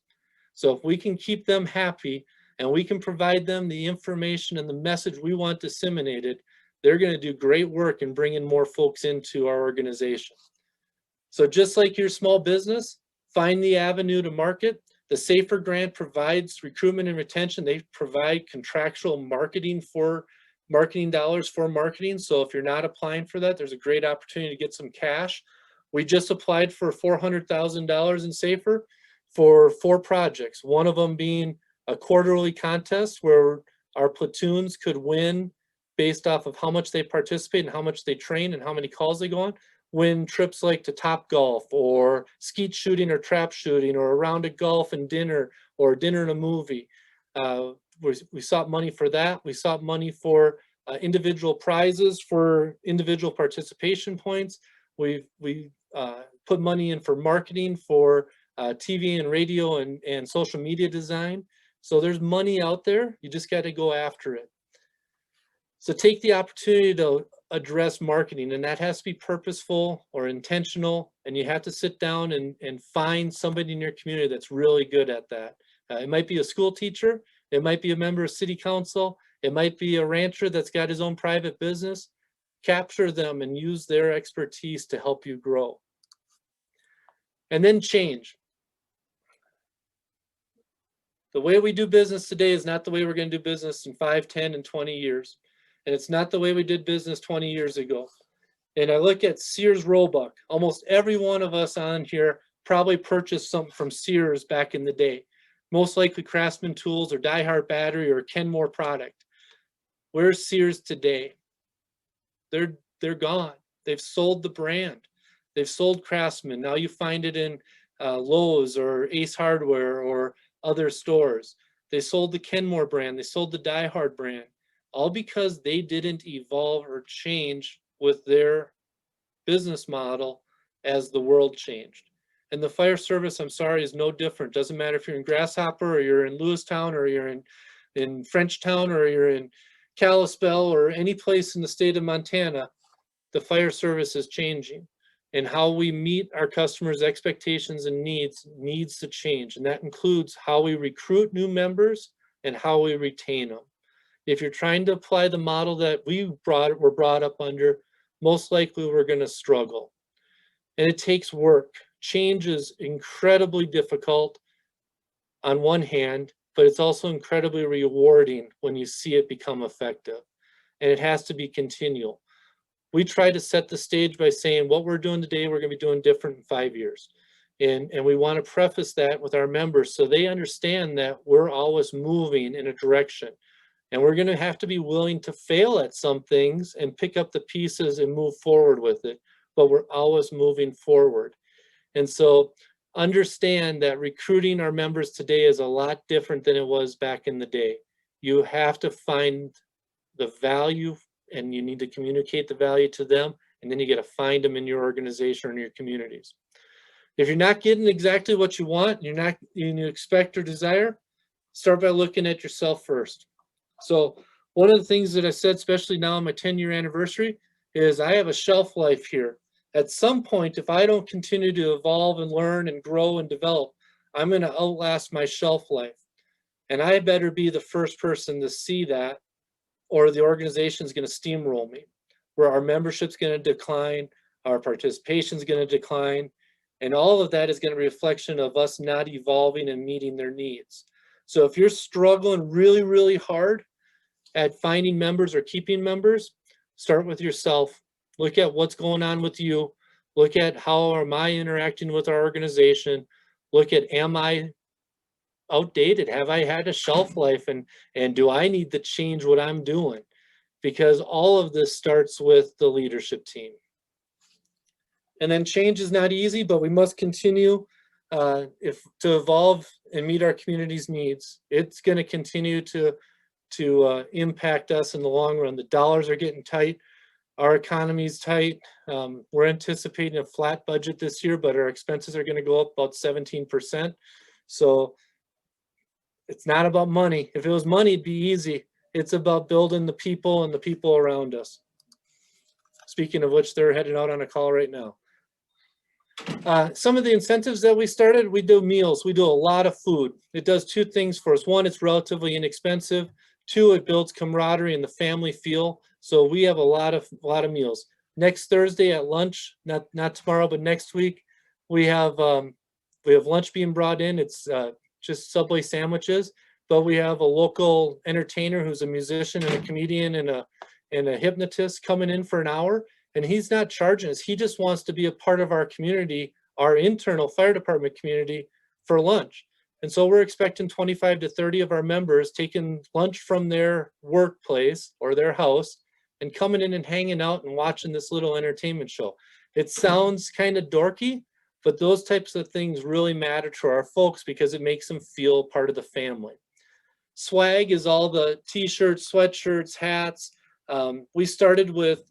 So if we can keep them happy and we can provide them the information and the message we want disseminated, they're going to do great work in bringing more folks into our organization. So just like your small business, find the avenue to market. The SAFER grant provides recruitment and retention. They provide contractual marketing dollars for marketing. So if you're not applying for that, there's a great opportunity to get some cash. We just applied for $400,000 in SAFER for 4 projects. One of them being a quarterly contest where our platoons could win based off of how much they participate and how much they train and how many calls they go on. Win trips like to Top Golf or skeet shooting or trap shooting or a round of golf and dinner or dinner and a movie. We sought money for that. We sought money for individual prizes for individual participation points. We put money in for marketing for TV and radio and social media design. So there's money out there. You just got to go after it. So take the opportunity to address marketing, and that has to be purposeful or intentional, and you have to sit down and find somebody in your community that's really good at that. It might be a school teacher, it might be a member of city council, it might be a rancher that's got his own private business. Capture them and use their expertise to help you grow. And then change. The way we do business today is not the way we're going to do business in 5, 10, and 20 years. And it's not the way we did business 20 years ago. And I look at Sears Roebuck. Almost every one of us on here probably purchased something from Sears back in the day. Most likely Craftsman Tools or Die Hard Battery or Kenmore product. Where's Sears today? They're gone. They've sold the brand. They've sold Craftsman. Now you find it in Lowe's or Ace Hardware or other stores. They sold the Kenmore brand. They sold the Die Hard brand. All because they didn't evolve or change with their business model as the world changed. And the fire service, I'm sorry, is no different. Doesn't matter if you're in Grasshopper or you're in Lewistown or you're in Frenchtown or you're in Kalispell or any place in the state of Montana, the fire service is changing. And how we meet our customers' expectations and needs to change. And that includes how we recruit new members and how we retain them. If you're trying to apply the model that were brought up under, most likely we're going to struggle. And it takes work. Change is incredibly difficult on one hand, but it's also incredibly rewarding when you see it become effective. And it has to be continual. We try to set the stage by saying what we're doing today, we're going to be doing different in 5 years. And we want to preface that with our members so they understand that we're always moving in a direction. And we're going to have to be willing to fail at some things and pick up the pieces and move forward with it. But we're always moving forward. And so understand that recruiting our members today is a lot different than it was back in the day. You have to find the value and you need to communicate the value to them. And then you got to find them in your organization or in your communities. If you're not getting exactly what you want, you expect or desire, start by looking at yourself first. So one of the things that I said, especially now on my 10-year anniversary, is I have a shelf life here. At some point, if I don't continue to evolve and learn and grow and develop, I'm going to outlast my shelf life. And I better be the first person to see that, or the organization is going to steamroll me, where our membership's going to decline, our participation is going to decline. And all of that is going to be a reflection of us not evolving and meeting their needs. So if you're struggling really, really hard at finding members or keeping members, start with yourself. Look at what's going on with you. Look at how am I interacting with our organization. Look at, am I outdated? Have I had a shelf life? And do I need to change what I'm doing? Because all of this starts with the leadership team. And then change is not easy, but we must continue to evolve and meet our community's needs. It's going to continue to impact us in the long run. The dollars are getting tight. Our economy's tight. We're anticipating a flat budget this year, but our expenses are going to go up about 17%. So it's not about money. If it was money, it'd be easy. It's about building the people and the people around us. Speaking of which, they're heading out on a call right now. Some of the incentives that we started, we do meals. We do a lot of food. It does two things for us. One, it's relatively inexpensive. Two, it builds camaraderie and the family feel. So we have a lot of meals. Next Thursday at lunch, not tomorrow, but next week, we have lunch being brought in. It's just Subway sandwiches, but we have a local entertainer who's a musician and a comedian and a hypnotist coming in for an hour. And he's not charging us. He just wants to be a part of our community, our internal fire department community, for lunch. And so we're expecting 25 to 30 of our members taking lunch from their workplace or their house and coming in and hanging out and watching this little entertainment show. It sounds kind of dorky, but those types of things really matter to our folks because it makes them feel part of the family. Swag is all the t-shirts, sweatshirts, hats. We started with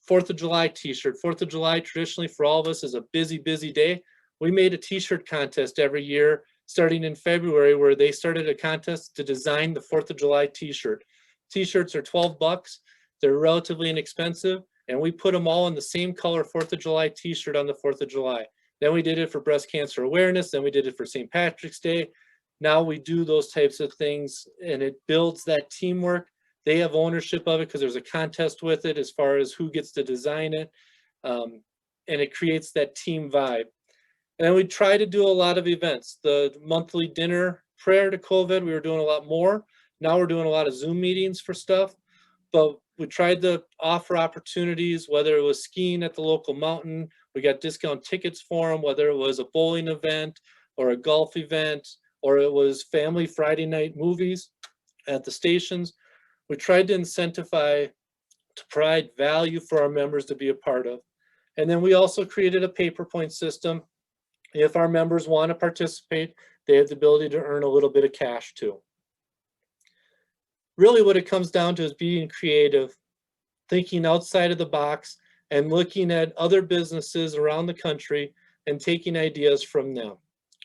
4th of July t-shirt. 4th of July traditionally for all of us is a busy, busy day. We made a t-shirt contest every year starting in February where they started a contest to design the 4th of July t-shirt. T-shirts are 12 bucks. They're relatively inexpensive and we put them all in the same color 4th of July t-shirt on the 4th of July. Then we did it for breast cancer awareness. Then we did it for St. Patrick's Day. Now we do those types of things and it builds that teamwork. They have ownership of it because there's a contest with it as far as who gets to design it. And it creates that team vibe. And we try to do a lot of events. The monthly dinner prior to COVID, we were doing a lot more. Now we're doing a lot of Zoom meetings for stuff. But we tried to offer opportunities, whether it was skiing at the local mountain, we got discount tickets for them, whether it was a bowling event or a golf event, or it was family Friday night movies at the stations. We tried to incentivize to provide value for our members to be a part of. And then we also created a pay per point system. If our members want to participate, they have the ability to earn a little bit of cash too. Really what it comes down to is being creative, thinking outside of the box and looking at other businesses around the country and taking ideas from them.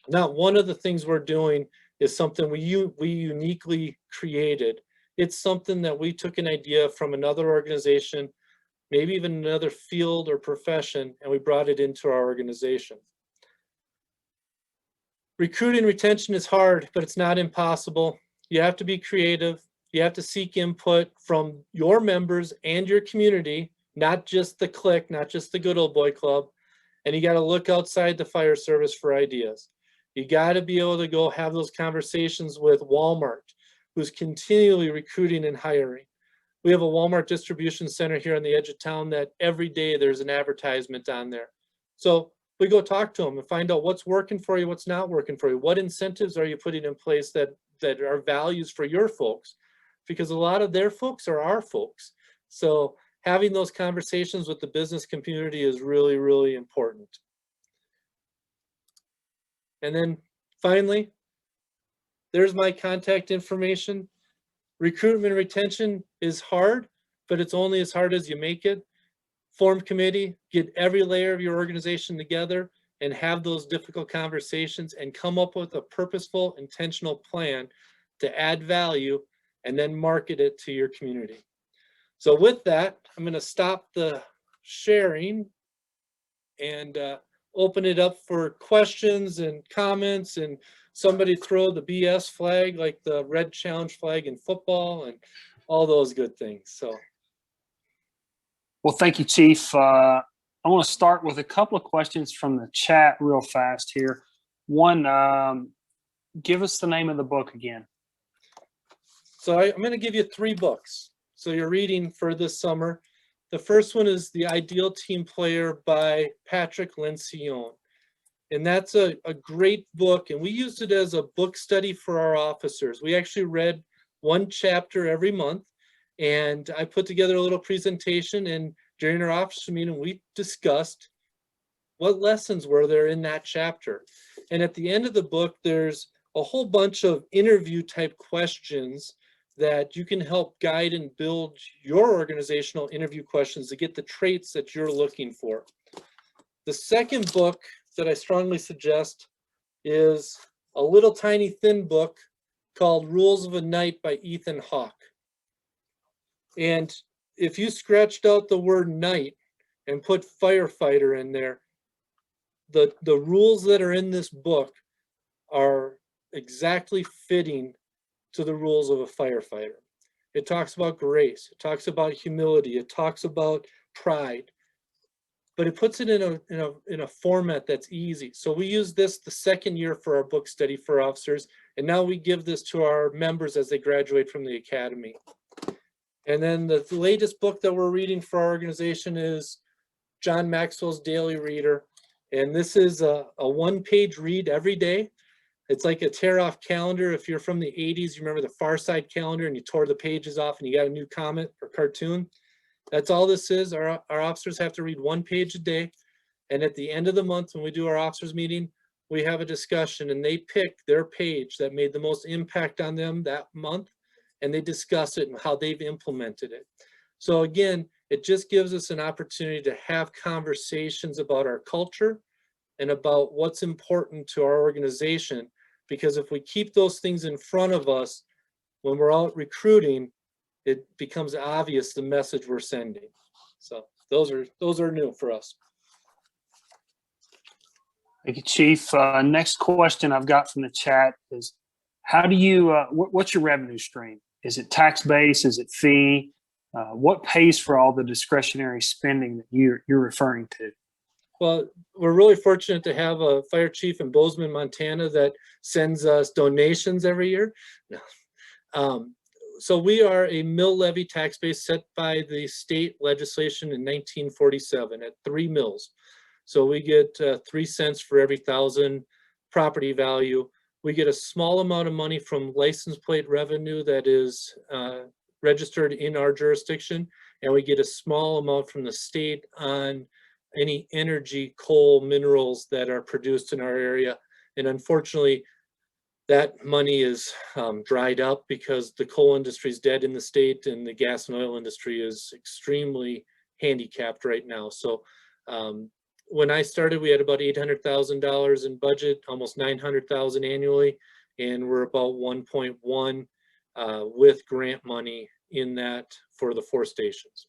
Now, one of the things we're doing is something we uniquely created. It's something that we took an idea from another organization, maybe even another field or profession, and we brought it into our organization. Recruiting and retention is hard, but it's not impossible. You have to be creative. You have to seek input from your members and your community, not just the clique, not just the good old boy club. And you got to look outside the fire service for ideas. You got to be able to go have those conversations with Walmart, who's continually recruiting and hiring. We have a Walmart distribution center here on the edge of town that every day there's an advertisement on there. So we go talk to them and find out what's working for you, what's not working for you. What incentives are you putting in place that are values for your folks? Because a lot of their folks are our folks. So having those conversations with the business community is really, really important. And then finally, there's my contact information. Recruitment and retention is hard, but it's only as hard as you make it. Form committee, get every layer of your organization together and have those difficult conversations and come up with a purposeful, intentional plan to add value and then market it to your community. So with that, I'm going to stop the sharing and open it up for questions and comments, and somebody throw the BS flag, like the red challenge flag in football, and all those good things. So, well, thank you, Chief. I want to start with a couple of questions from the chat real fast here. One, give us the name of the book again. So I'm going to give you 3 books. So you're reading for this summer. The first one is The Ideal Team Player by Patrick Lencioni. And that's a great book. And we used it as a book study for our officers. We actually read 1 chapter every month. And I put together a little presentation. And during our officer meeting, we discussed what lessons were there in that chapter. And at the end of the book, there's a whole bunch of interview type questions that you can help guide and build your organizational interview questions to get the traits that you're looking for. The second book that I strongly suggest is a little tiny thin book called Rules of a Night by Ethan Hawke. And if you scratched out the word night and put firefighter in there, the rules that are in this book are exactly fitting to the rules of a firefighter. It talks about grace, it talks about humility, it talks about pride, but it puts it in a format that's easy. So we use this the second year for our book study for officers, and now we give this to our members as they graduate from the academy. And then the latest book that we're reading for our organization is John Maxwell's Daily Reader. And this is a 1-page read every day. It's like a tear-off calendar. If you're from the 80s, you remember the Far Side calendar and you tore the pages off and you got a new comic or cartoon. That's all this is. Our officers have to read 1 page a day. And at the end of the month, when we do our officers meeting, we have a discussion and they pick their page that made the most impact on them that month. And they discuss it and how they've implemented it. So again, it just gives us an opportunity to have conversations about our culture and about what's important to our organization. Because if we keep those things in front of us when we're out recruiting, it becomes obvious the message we're sending. So those are new for us. Thank you, Chief. Next question I've got from the chat is, how do you, what's your revenue stream? Is it tax-based? Is it fee? What pays for all the discretionary spending that you're referring to? Well, we're really fortunate to have a fire chief in Bozeman, Montana that sends us donations every year. No. So we are a mill levy tax base set by the state legislation in 1947 at 3 mills. So we get 3 cents for every 1,000 property value. We get a small amount of money from license plate revenue that is registered in our jurisdiction, and we get a small amount from the state on any energy, coal, minerals that are produced in our area. And unfortunately, that money is dried up because the coal industry is dead in the state and the gas and oil industry is extremely handicapped right now. So when I started, we had about $800,000 in budget, almost $900,000 annually, and we're about 1.1 with grant money in that for the 4 stations.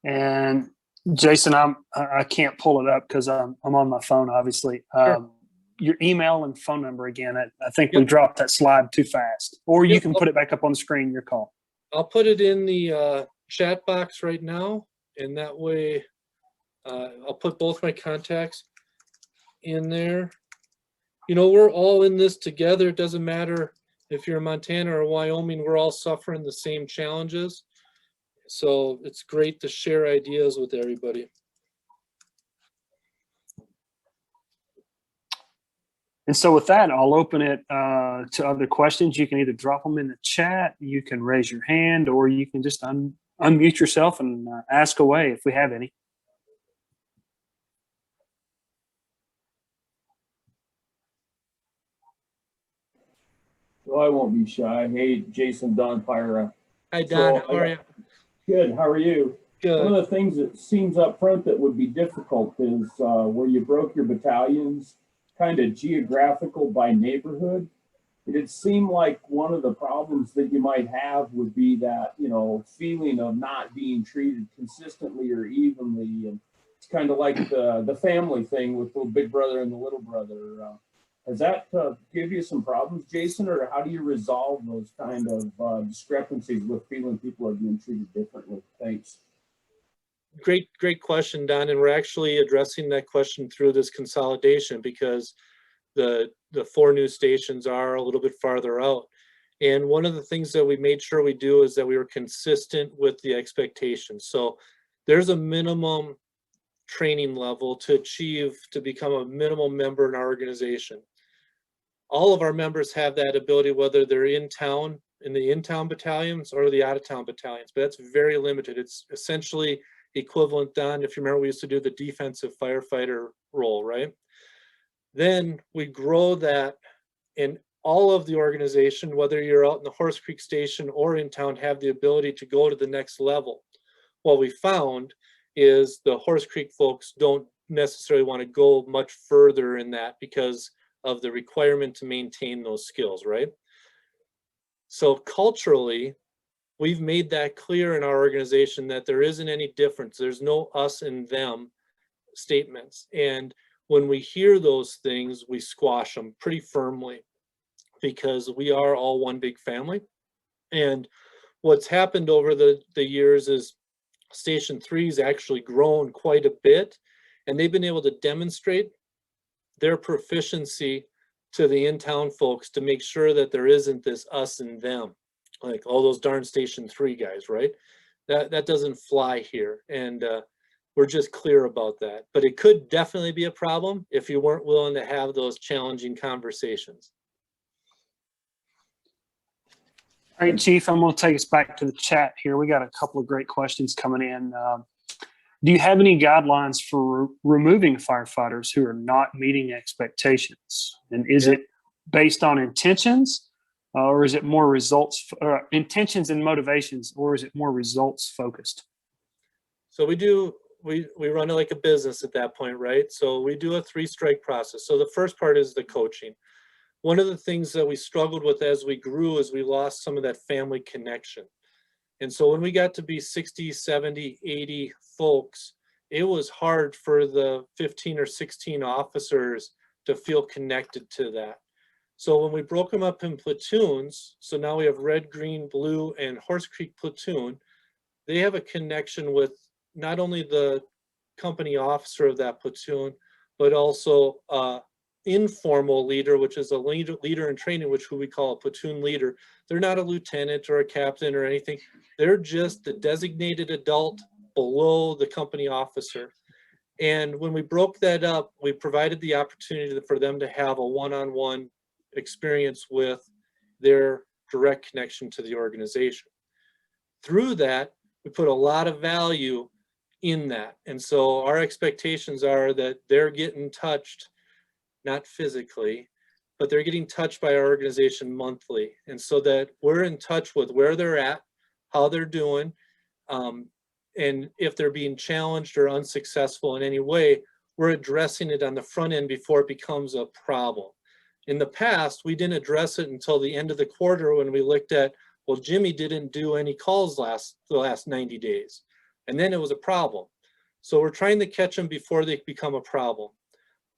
And Jason, I can't pull it up because I'm on my phone, obviously. Sure. Your email and phone number again. I think Yep. we dropped that slide too fast, or you Yep. can put it back up on the screen. Your call. I'll put it in the chat box right now, and that way I'll put both my contacts in there. You know, we're all in this together. It doesn't matter if you're in Montana or Wyoming, we're all suffering the same challenges. So it's great to share ideas with everybody. And so with that, I'll open it to other questions. You can either drop them in the chat, you can raise your hand, or you can just unmute yourself and ask away if we have any. Well, I won't be shy. Hey, Jason, Don Pyra. Hi, Don. So how are you? Good. How are you? Good. One of the things that seems up front that would be difficult is where you broke your battalions kind of geographical by neighborhood. It'd seem like one of the problems that you might have would be that, you know, feeling of not being treated consistently or evenly. And it's kind of like the family thing with the big brother and the little brother. Does that give you some problems, Jason, or how do you resolve those kind of discrepancies with feeling people are being treated differently? Thanks. great question, Don. And we're actually addressing that question through this consolidation because the 4 new stations are a little bit farther out. And one of the things that we made sure we do is that we were consistent with the expectations. So there's a minimum training level to achieve to become a minimum member in our organization. All of our members have that ability, whether they're in town, in the in-town battalions or the out-of-town battalions, but that's very limited. It's essentially equivalent, Don, if you remember, we used to do the defensive firefighter role, right? Then we grow that, and all of the organization, whether you're out in the Horse Creek Station or in town, have the ability to go to the next level. What we found is the Horse Creek folks don't necessarily want to go much further in that because of the requirement to maintain those skills, right? So culturally, we've made that clear in our organization that there isn't any difference. There's no us and them statements. And when we hear those things, we squash them pretty firmly because we are all one big family. And what's happened over the years is Station 3's actually grown quite a bit, and they've been able to demonstrate their proficiency to the in-town folks to make sure that there isn't this us and them, like all those darn Station 3 guys, right? That doesn't fly here, and we're just clear about that. But it could definitely be a problem if you weren't willing to have those challenging conversations. All right, Chief, I'm going to take us back to the chat here. We got a couple of great questions coming in. Do you have any guidelines for removing firefighters who are not meeting expectations? And is it based on intentions, or is it more results, intentions and motivations, or is it more results focused? So we run it like a business at that point, right? So we do a 3-strike process. So the first part is the coaching. One of the things that we struggled with as we grew is we lost some of that family connection. And so when we got to be 60, 70, 80 folks, it was hard for the 15 or 16 officers to feel connected to that. So when we broke them up in platoons, so now we have red, green, blue, and Horse Creek platoon, they have a connection with not only the company officer of that platoon, but also informal leader, which is a leader in training, which who we call a platoon leader. They're not a lieutenant or a captain or anything. They're just the designated adult below the company officer. And when we broke that up, we provided the opportunity for them to have a one-on-one experience with their direct connection to the organization. Through that, we put a lot of value in that. And so our expectations are that they're getting touched, not physically, but they're getting touched by our organization monthly. And so that we're in touch with where they're at, how they're doing, and if they're being challenged or unsuccessful in any way, we're addressing it on the front end before it becomes a problem. In the past, we didn't address it until the end of the quarter when we looked at, well, Jimmy didn't do any calls the last 90 days. And then it was a problem. So we're trying to catch them before they become a problem.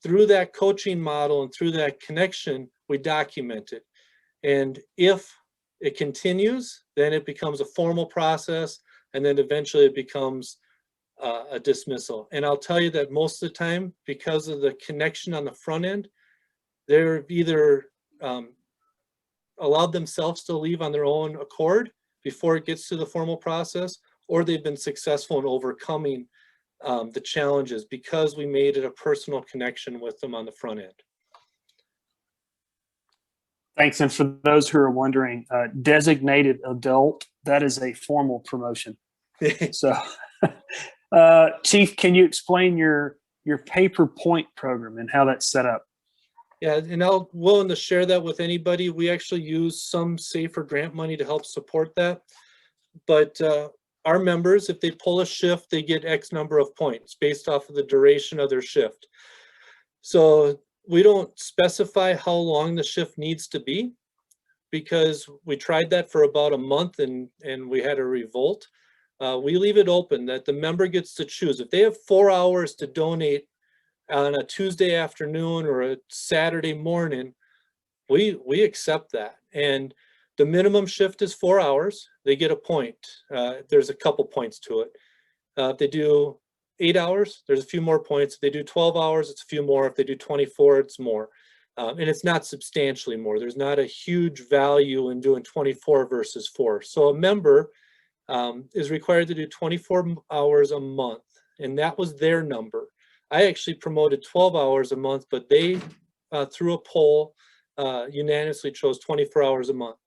Through that coaching model and through that connection, we document it. And if it continues, then it becomes a formal process, and then eventually it becomes a dismissal. And I'll tell you that most of the time, because of the connection on the front end, they're either allowed themselves to leave on their own accord before it gets to the formal process, or they've been successful in overcoming the challenges because we made it a personal connection with them on the front end. Thanks. And for those who are wondering, designated adult, that is a formal promotion. So, Chief, can you explain your paper point program and how that's set up? Yeah, and I'm willing to share that with anybody. We actually use some SAFER grant money to help support that. But our members, if they pull a shift, they get X number of points based off of the duration of their shift. So we don't specify how long the shift needs to be, because we tried that for about a month and we had a revolt. We leave it open that the member gets to choose. If they have 4 hours to donate on a Tuesday afternoon or a Saturday morning, we accept that. And the minimum shift is 4 hours. They get a point. There's a couple points to it. If they do 8 hours, there's a few more points. If they do 12 hours, it's a few more. If they do 24, it's more. And it's not substantially more. There's not a huge value in doing 24 versus 4. So a member is required to do 24 hours a month, and that was their number. I actually promoted 12 hours a month, but they, through a poll, unanimously chose 24 hours a month.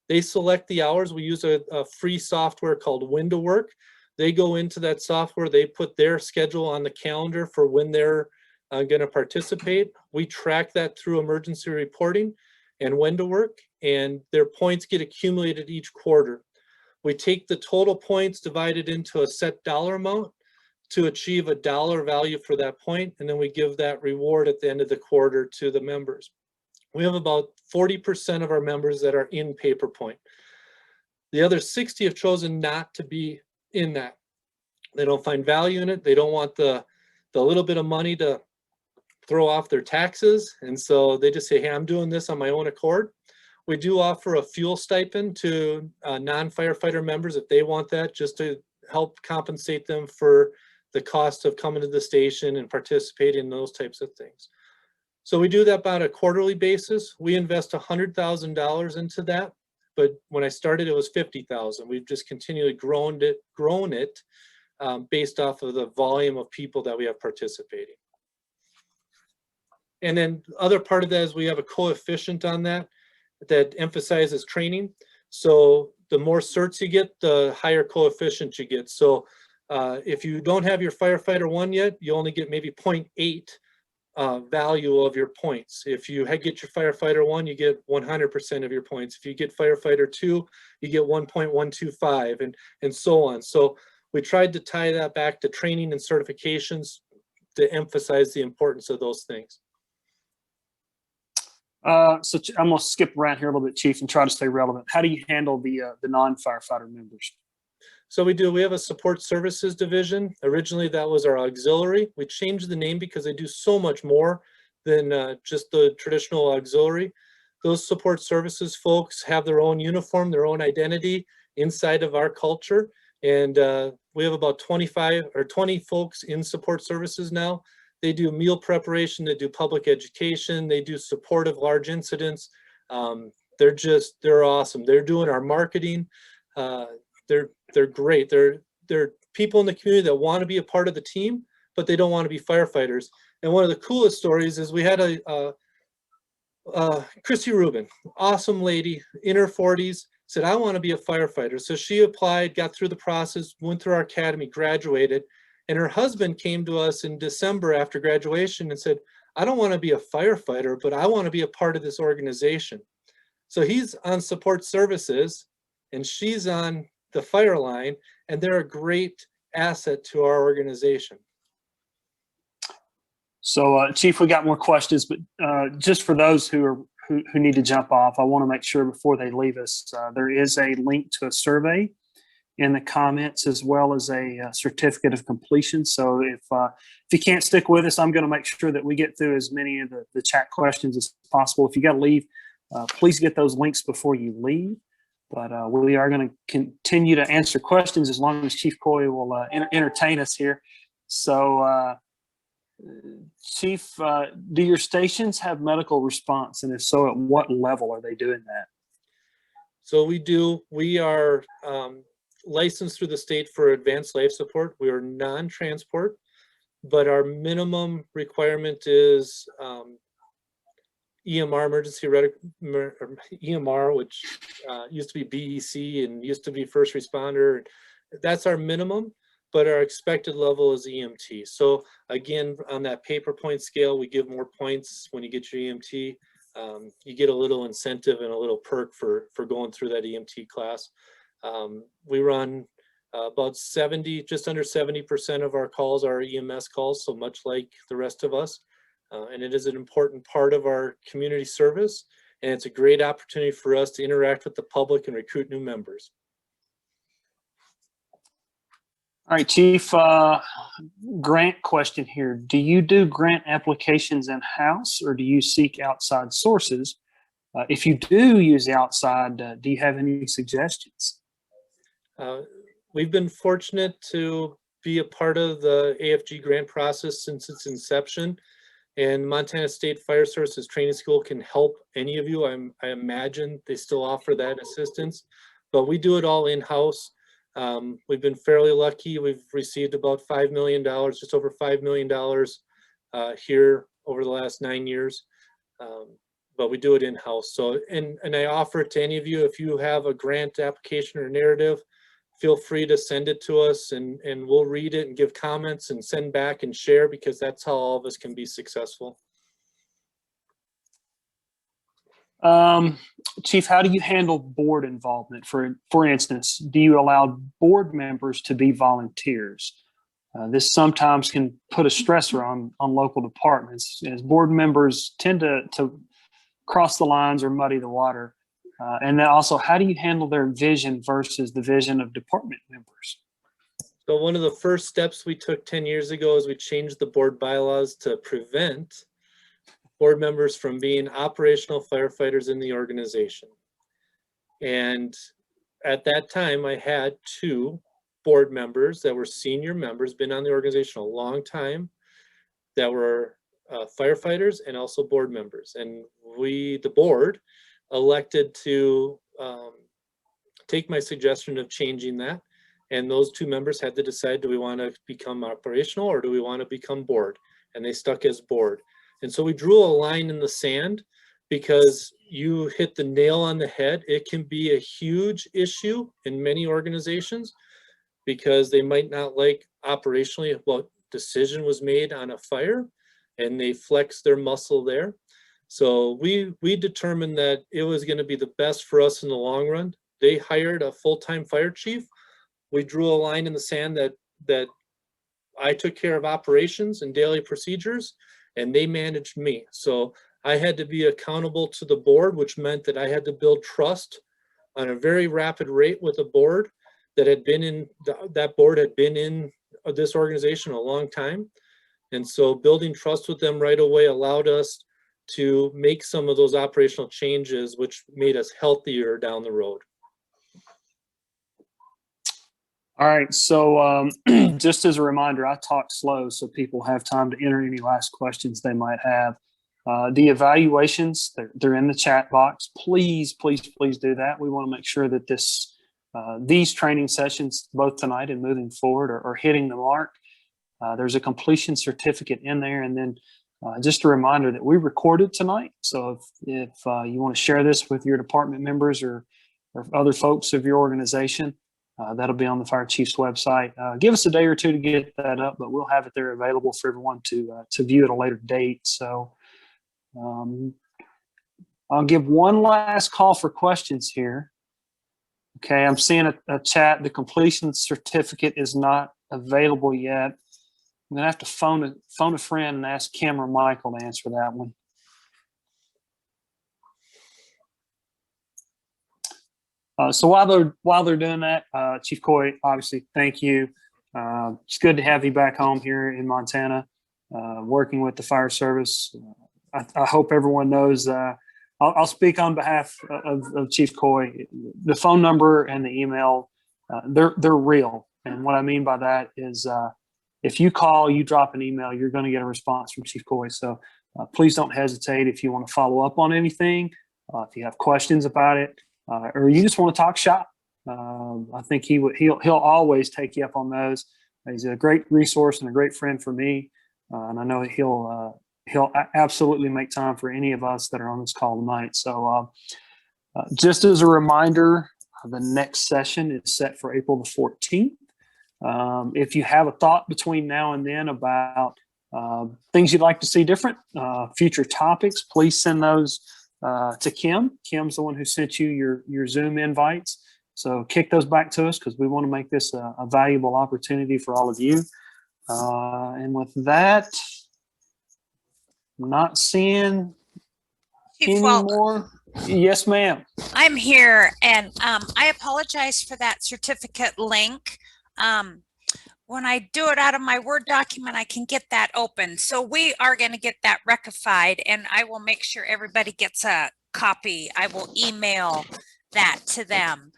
They select the hours. We use a free software called Window Work. They go into that software, they put their schedule on the calendar for when they're going to participate. We track that through emergency reporting and Window Work, and their points get accumulated each quarter. We take the total points divided into a set dollar amount to achieve a dollar value for that point, and then we give that reward at the end of the quarter to the members. We have about 40% of our members that are in paper point. The other 60 have chosen not to be in that. They don't find value in it. They don't want the little bit of money to throw off their taxes. And so they just say, hey, I'm doing this on my own accord. We do offer a fuel stipend to non-firefighter members if they want that, just to help compensate them for the cost of coming to the station and participating in those types of things. So we do that about a quarterly basis. We invest $100,000 into that. But when I started, it was $50,000. We've just continually grown it based off of the volume of people that we have participating. And then the other part of that is we have a coefficient on that emphasizes training. So the more certs you get, the higher coefficient you get. So if you don't have your firefighter 1 yet, you only get maybe 0.8 value of your points. If you get your firefighter 1, you get 100% of your points. If you get firefighter 2, you get 1.125 and so on. So we tried to tie that back to training and certifications to emphasize the importance of those things. So I'm going to skip around here a little bit, Chief, and try to stay relevant. How do you handle the non-firefighter members? So we have a support services division. Originally, that was our auxiliary. We changed the name because they do so much more than just the traditional auxiliary. Those support services folks have their own uniform, their own identity inside of our culture. And we have about 25 or 20 folks in support services now. They do meal preparation, they do public education, they do support of large incidents. They're awesome. They're doing our marketing. They're great. They're people in the community that want to be a part of the team, but they don't want to be firefighters. And one of the coolest stories is we had Chrissy Rubin, awesome lady in her 40s, said, I want to be a firefighter. So she applied, got through the process, went through our academy, graduated. And her husband came to us in December after graduation and said, I don't want to be a firefighter, but I want to be a part of this organization. So he's on support services and she's on the fire line, and they're a great asset to our organization. So Chief, we got more questions, but just for those who need to jump off, I want to make sure before they leave us, there is a link to a survey in the comments, as well as a certificate of completion. So if you can't stick with us, I'm going to make sure that we get through as many of the chat questions as possible. If you got to leave, please get those links before you leave. But we are going to continue to answer questions as long as Chief Caughey will entertain us here. So Chief, do your stations have medical response? And if so, at what level are they doing that? So we do. We are licensed through the state for advanced life support. We are non-transport, but our minimum requirement is EMR, emergency EMR, which used to be BEC and used to be first responder. That's our minimum, but our expected level is EMT. So again, on that paper point scale, we give more points when you get your EMT. You get a little incentive and a little perk for going through that EMT class. We run about just under 70% of our calls are EMS calls, so much like the rest of us. And it is an important part of our community service, and it's a great opportunity for us to interact with the public and recruit new members. All right, Chief, grant question here. Do you do grant applications in-house, or do you seek outside sources? If you do use outside, do you have any suggestions? We've been fortunate to be a part of the AFG grant process since its inception. And Montana State Fire Services Training School can help any of you. I imagine they still offer that assistance, but we do it all in-house. We've been fairly lucky. We've received about $5 million, just over $5 million here over the last 9 years. But we do it in-house. So, and I offer it to any of you, if you have a grant application or narrative, feel free to send it to us, and we'll read it and give comments and send back and share, because that's how all of us can be successful. Chief, how do you handle board involvement? For instance, do you allow board members to be volunteers? This sometimes can put a stressor on local departments, as board members tend to cross the lines or muddy the water. And then also, how do you handle their vision versus the vision of department members? So one of the first steps we took 10 years ago is we changed the board bylaws to prevent board members from being operational firefighters in the organization. And at that time, I had 2 board members that were senior members, been on the organization a long time, that were firefighters and also board members. And we, the board, elected to take my suggestion of changing that. And those 2 members had to decide, do we want to become operational or do we want to become board? And they stuck as board. And so we drew a line in the sand, because you hit the nail on the head. It can be a huge issue in many organizations, because they might not like operationally what decision was made on a fire, and they flex their muscle there. So we determined that it was going to be the best for us in the long run. They hired a full-time fire chief. We drew a line in the sand that I took care of operations and daily procedures, and they managed me. So I had to be accountable to the board, which meant that I had to build trust on a very rapid rate with a board that had been in, that board had been in this organization a long time. And so building trust with them right away allowed us to make some of those operational changes, which made us healthier down the road. All right, so just as a reminder, I talk slow so people have time to enter any last questions they might have. The evaluations, they're in the chat box. Please, please, please do that. We want to make sure that these training sessions, both tonight and moving forward, are hitting the mark. There's a completion certificate in there, and then just a reminder that we recorded tonight. So if you want to share this with your department members or other folks of your organization, that'll be on the fire chief's website. Give us a day or 2 to get that up, but we'll have it there available for everyone to view at a later date. So I'll give one last call for questions here. Okay, I'm seeing a chat. The completion certificate is not available yet. I'm gonna have to phone a friend and ask Kim or Michael to answer that one. So while they're doing that, Chief Caughey, obviously, thank you. It's good to have you back home here in Montana, working with the fire service. I hope everyone knows. I'll speak on behalf of Chief Caughey. The phone number and the email, they're real, and what I mean by that is, if you call, you drop an email, you're going to get a response from Chief Caughey. So please don't hesitate if you want to follow up on anything, if you have questions about it. Or you just want to talk shop. I think he'll always take you up on those. He's a great resource and a great friend for me, and I know he'll absolutely make time for any of us that are on this call tonight. So just as a reminder, the next session is set for April the 14th. If you have a thought between now and then about things you'd like to see different, future topics, please send those to Kim. Kim's the one who sent you your Zoom invites. So kick those back to us, because we want to make this a valuable opportunity for all of you. And with that, I'm not seeing any more. Yes, ma'am. I'm here, and I apologize for that certificate link. When I do it out of my Word document, I can get that open. So we are going to get that rectified, and I will make sure everybody gets a copy. I will email that to them.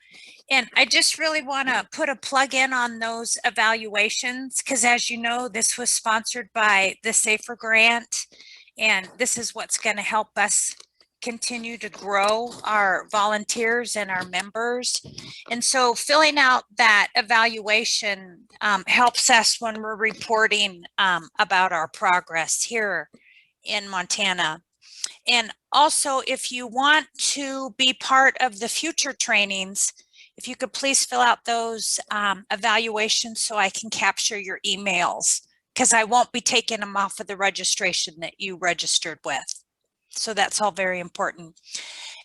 And I just really want to put a plug in on those evaluations because, as you know, this was sponsored by the SAFER grant, and this is what's going to help us continue to grow our volunteers and our members. And so filling out that evaluation helps us when we're reporting about our progress here in Montana. And also, if you want to be part of the future trainings, if you could please fill out those evaluations so I can capture your emails, because I won't be taking them off of the registration that you registered with. So that's all very important.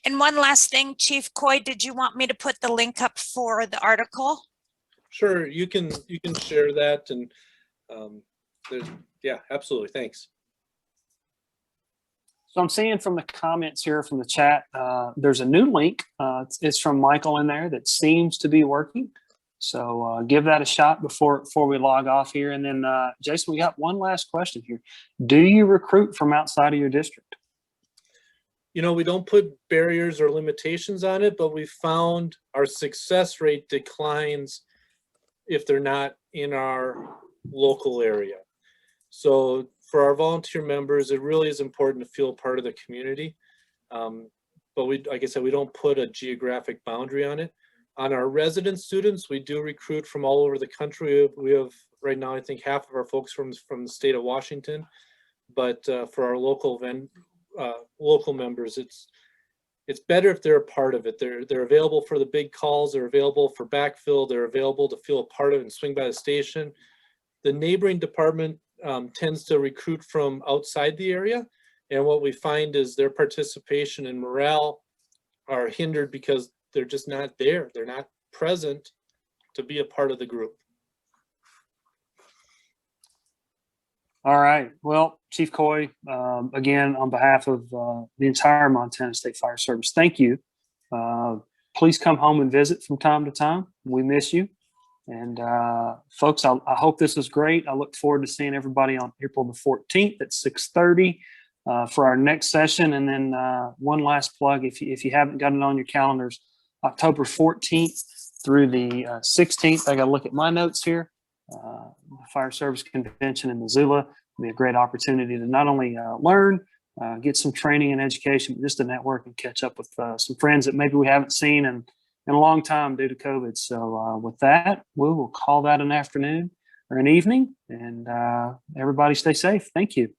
And one last thing, Chief Caughey, did you want me to put the link up for the article? Sure, you can share that, and yeah, absolutely. Thanks. So I'm seeing from the comments here from the chat, there's a new link. It's from Michael in there that seems to be working. So give that a shot before we log off here. And then Jason, we got one last question here. Do you recruit from outside of your district? You know, we don't put barriers or limitations on it, but we found our success rate declines if they're not in our local area. So for our volunteer members, it really is important to feel part of the community. But we, like I said, we don't put a geographic boundary on it. On our resident students, we do recruit from all over the country. We have right now, I think, half of our folks from the state of Washington. But for our local members, it's better if they're a part of it. They're available for the big calls. They're available for backfill. They're available to feel a part of it and swing by the station. The neighboring department tends to recruit from outside the area. And what we find is their participation and morale are hindered because they're just not there. They're not present to be a part of the group. All right. Well, Chief Caughey, again, on behalf of the entire Montana State Fire Service, thank you. Please come home and visit from time to time. We miss you. And folks, I hope this was great. I look forward to seeing everybody on April the 14th at 6:30 for our next session. And then one last plug, if you haven't got it on your calendars, October 14th through the 16th, I got to look at my notes here. The Fire Service Convention in Missoula will be a great opportunity to not only learn, get some training and education, but just to network and catch up with some friends that maybe we haven't seen in a long time due to COVID. So with that, we will call that an afternoon or an evening, and everybody stay safe. Thank you.